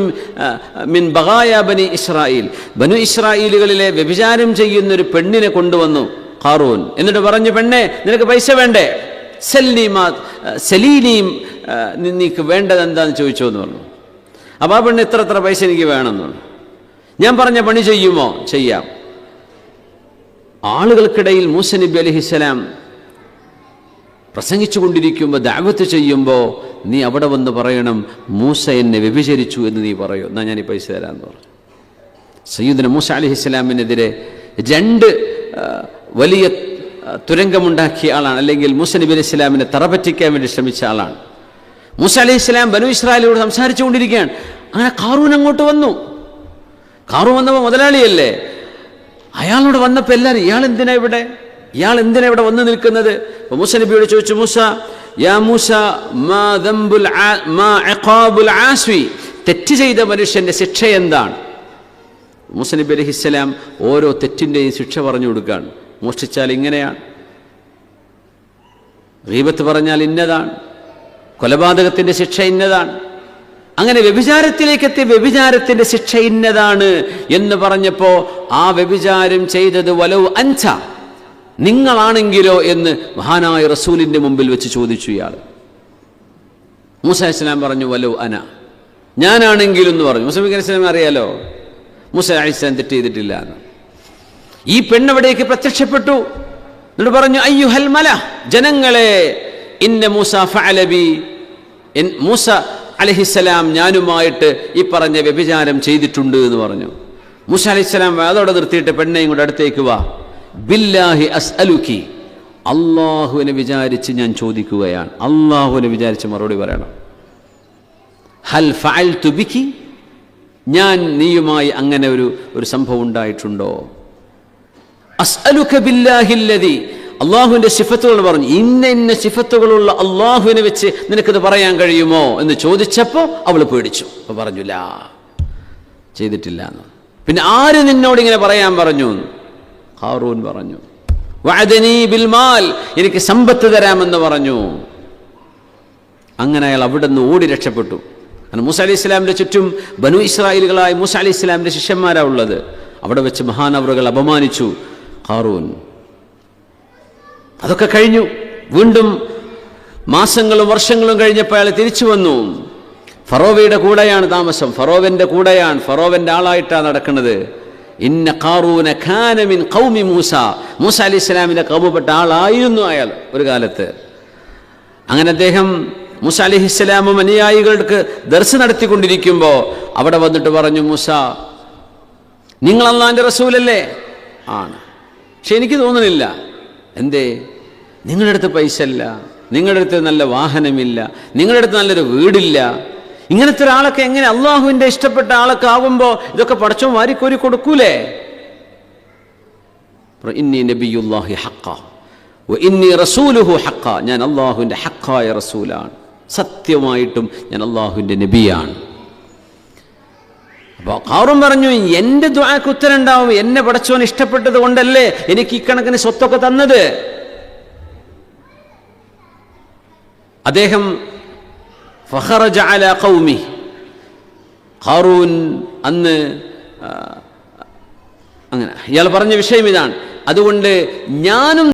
[SPEAKER 1] മിൻ ബഗായ ബനി ഇസ്രായേൽ, ബനു ഇസ്രായേലുകളിലെ വ്യഭിചാരം ചെയ്യുന്നൊരു പെണ്ണിനെ കൊണ്ടുവന്നു ഖാറൂൻ. എന്നിട്ട് പറഞ്ഞു, പെണ്ണെ നിനക്ക് പൈസ വേണ്ടേ? സലീനീം, നിനക്ക് വേണ്ടത് എന്താന്ന് ചോദിച്ചോ എന്ന് പറഞ്ഞു. അപ്പോൾ ആ പെണ്ണ് ഇത്ര പൈസ എനിക്ക് വേണമെന്ന് പറഞ്ഞു. ഞാൻ പറഞ്ഞ പണി ചെയ്യുമോ? ചെയ്യാം. ആളുകൾക്കിടയിൽ മൂസ നബി അലൈഹിസ്സലാം പ്രസംഗിച്ചു കൊണ്ടിരിക്കുമ്പോൾ, ദഅവത്ത് ചെയ്യുമ്പോൾ നീ അവിടെ വന്ന് പറയണം, മൂസ എന്നെ വ്യഭിചരിച്ചു എന്ന് നീ പറയൂ, എന്നാൽ ഞാൻ ഈ പൈസ തരാമെന്ന് പറഞ്ഞു. സയ്യിദുനാ മൂസ അലൈഹിസ്സലാമിനെതിരെ 2 വലിയ തുരങ്കമുണ്ടാക്കിയ ആളാണ്, അല്ലെങ്കിൽ മൂസ നബി അലൈഹി സ്വലാമിനെ തറപറ്റിക്കാൻ വേണ്ടി ശ്രമിച്ച ആളാണ്. മൂസ അലൈഹി സ്വലാം ബനു ഇസ്രായേലിനോട് സംസാരിച്ചു കൊണ്ടിരിക്കുകയാണ്. അങ്ങനെ ഖാറൂൻ അങ്ങോട്ട് വന്നു. ഖാറൂൻ വന്നപ്പോൾ മുതലാളിയല്ലേ, അയാളോട് വന്നപ്പോൾ എല്ലാവരും ഇയാൾ എന്തിനാ ഇവിടെ വന്ന് നിൽക്കുന്നത്? മൂസ നബിയോട് ചോദിച്ചു, മൂസ യാ മൂസ മാ ദംബുൽ മാ ഇഖാബുൽ ആസ്വി, തെറ്റ് ചെയ്ത മനുഷ്യന്റെ ശിക്ഷ എന്താണ്? മൂസ നബി അലൈഹിസ്സലാം ഓരോ തെറ്റിൻ്റെയും ശിക്ഷ പറഞ്ഞു കൊടുക്കുകയാണ്. മോഷ്ടിച്ചാൽ ഇങ്ങനെയാണ്, ഗീബത്ത് പറഞ്ഞാൽ ഇന്നതാണ്, കൊലപാതകത്തിൻ്റെ ശിക്ഷ ഇന്നതാണ്, അങ്ങനെ വ്യഭിചാരത്തിലേക്കെത്തിയ വ്യഭിചാരത്തിൻ്റെ ശിക്ഷ ഇന്നതാണ് എന്ന് പറഞ്ഞപ്പോൾ ആ വ്യഭിചാരം ചെയ്തത് വലൗ അൻത, നിങ്ങളാണെങ്കിലോ എന്ന് മഹാനായ റസൂലിന്റെ മുമ്പിൽ വെച്ച് ചോദിച്ചു ഇയാൾ. മൂസ അലൈഹിസ്സലാം പറഞ്ഞു വലോ അന, ഞാനാണെങ്കിലും എന്ന് പറഞ്ഞു. മൂസ നബി അലൈഹിസ്സലാം അറിയാലോ മൂസ അലൈഹിസ്സലാം തെറ്റ് ചെയ്തിട്ടില്ല എന്ന്. ഈ പെണ്ണവിടേക്ക് പ്രത്യക്ഷപ്പെട്ടു. എന്നിട്ട് പറഞ്ഞു അയ്യുഹൽ മല, ജനങ്ങളെ, ഇന്ന മൂസ ഫഅല ബി, മൂസ അലൈഹിസ്സലാം ഞാനുമായിട്ട് ഈ പറഞ്ഞ വ്യഭിചാരം ചെയ്തിട്ടുണ്ട് എന്ന് പറഞ്ഞു. മൂസ അലൈഹിസ്സലാം അതോടെ നിർത്തിയിട്ട് പെണ്ണയും കൂടെ അടുത്തേക്ക് വാ, ബില്ലാഹി അസ്അലുക്കി, അള്ളാഹുവിനെ വിചാരിച്ച് ഞാൻ ചോദിക്കുകയാണ്. അള്ളാഹുവിനെ വിചാരിച്ച് മറുപടി പറയണം. ഹൽ ഫഅൽതു ബിക്കി, ഞാൻ നീയുമായി അങ്ങനെ ഒരു സംഭവം ഉണ്ടായിട്ടുണ്ടോ? അസ്അലുക ബില്ലാഹില്ലദി, അള്ളാഹുവിന്റെ സിഫത്തുകൾ പറഞ്ഞു. ഇന്ന സിഫത്തുകളുള്ള അള്ളാഹുവിനെ വെച്ച് നിനക്കത് പറയാൻ കഴിയുമോ എന്ന് ചോദിച്ചപ്പോൾ അവൾ പേടിച്ചു. അപ്പൊ പറഞ്ഞില്ല, ചെയ്തിട്ടില്ല എന്ന്. പിന്നെ ആര് നിന്നോട് ഇങ്ങനെ പറയാൻ പറഞ്ഞു? ഹാറൂൻ പറഞ്ഞു. വഅദനി ബിൽ മാൽ, എനിക്ക് സമ്പത്ത് തരാമെന്ന് പറഞ്ഞു. അങ്ങനെ അയാൾ അവിടെ നിന്ന് ഓടി രക്ഷപ്പെട്ടു. മൂസ അലൈഹി ഇസ്ലാമിന്റെ ചുറ്റും ബനു ഇസ്രായേലുകളായ മൂസ അലൈഹി ഇസ്ലാമിന്റെ ശിഷ്യന്മാരാ ഉള്ളത്. അവിടെ വെച്ച് മഹാനവറുകൾ അപമാനിച്ചു ഹാറൂൻ. അതൊക്കെ കഴിഞ്ഞു. വീണ്ടും മാസങ്ങളും വർഷങ്ങളും കഴിഞ്ഞപ്പോൾ അയാൾ തിരിച്ചു വന്നു. ഫറോവയുടെ കൂടെയാണ് താമസം, ഫറോവന്റെ കൂടെയാണ്, ഫറോവന്റെ ആളായിട്ടാണ് നടക്കുന്നത്. ഇന്ന ഖാറൂന കാന മിൻ ഖൗമി മൂസ, മൂസ അലൈഹി ഇസ്ലാമിന്റെ ഖൗമിൽപ്പെട്ട ആളായിരുന്നു അയാൾ ഒരു കാലത്ത്. അങ്ങനെ അദ്ദേഹം മൂസ അലൈഹി ഇസ്ലാമും അനുയായികൾക്ക് ദർസ് നടത്തിക്കൊണ്ടിരിക്കുമ്പോൾ അവിടെ വന്നിട്ട് പറഞ്ഞു, മൂസ, നിങ്ങൾ അല്ലാഹുവിന്റെ റസൂലല്ലേ? ആണ്. പക്ഷെ എനിക്ക് തോന്നുന്നില്ല. എന്തേ? നിങ്ങളുടെ അടുത്ത് പൈസ ഇല്ല, നിങ്ങളുടെ അടുത്ത് നല്ല വാഹനമില്ല, നിങ്ങളുടെ അടുത്ത് നല്ലൊരു വീടില്ല. ഇങ്ങനത്തെ ഒരാളൊക്കെ എങ്ങനെ അള്ളാഹുവിന്റെ ഇഷ്ടപ്പെട്ട ആളൊക്കെ ആകുമ്പോൾ ഇതൊക്കെ പടച്ചോൻ വാരിക്കോരി കൊടുക്കൂലേ? ഇന്നി നബിയുല്ലാഹി ഹഖ വ ഇന്നി റസൂലുഹു ഹഖ, ഞാൻ അള്ളാഹുവിന്റെ ഹഖായ റസൂലാണ്, സത്യമായിട്ടും ഞാൻ അള്ളാഹുവിന്റെ നബിയാണ്. അപ്പോൾ ഖാറൂൻ പറഞ്ഞു, എൻ്റെ ദുആക്ക് ഉത്തരം ഉണ്ടാവും, എന്നെ പടച്ചോൻ ഇഷ്ടപ്പെട്ടത് കൊണ്ടല്ലേ എനിക്ക് ഇക്കണക്കിന് സ്വത്തൊക്കെ തന്നത്. അദ്ദേഹം ഫഖറജ അലാ ഖൗമി, ഖാറൂൻ അന്ന് അങ്ങനെ ഇയാൾ പറഞ്ഞ വിഷയം ഇതാണ്. അതുകൊണ്ട് ഞാനും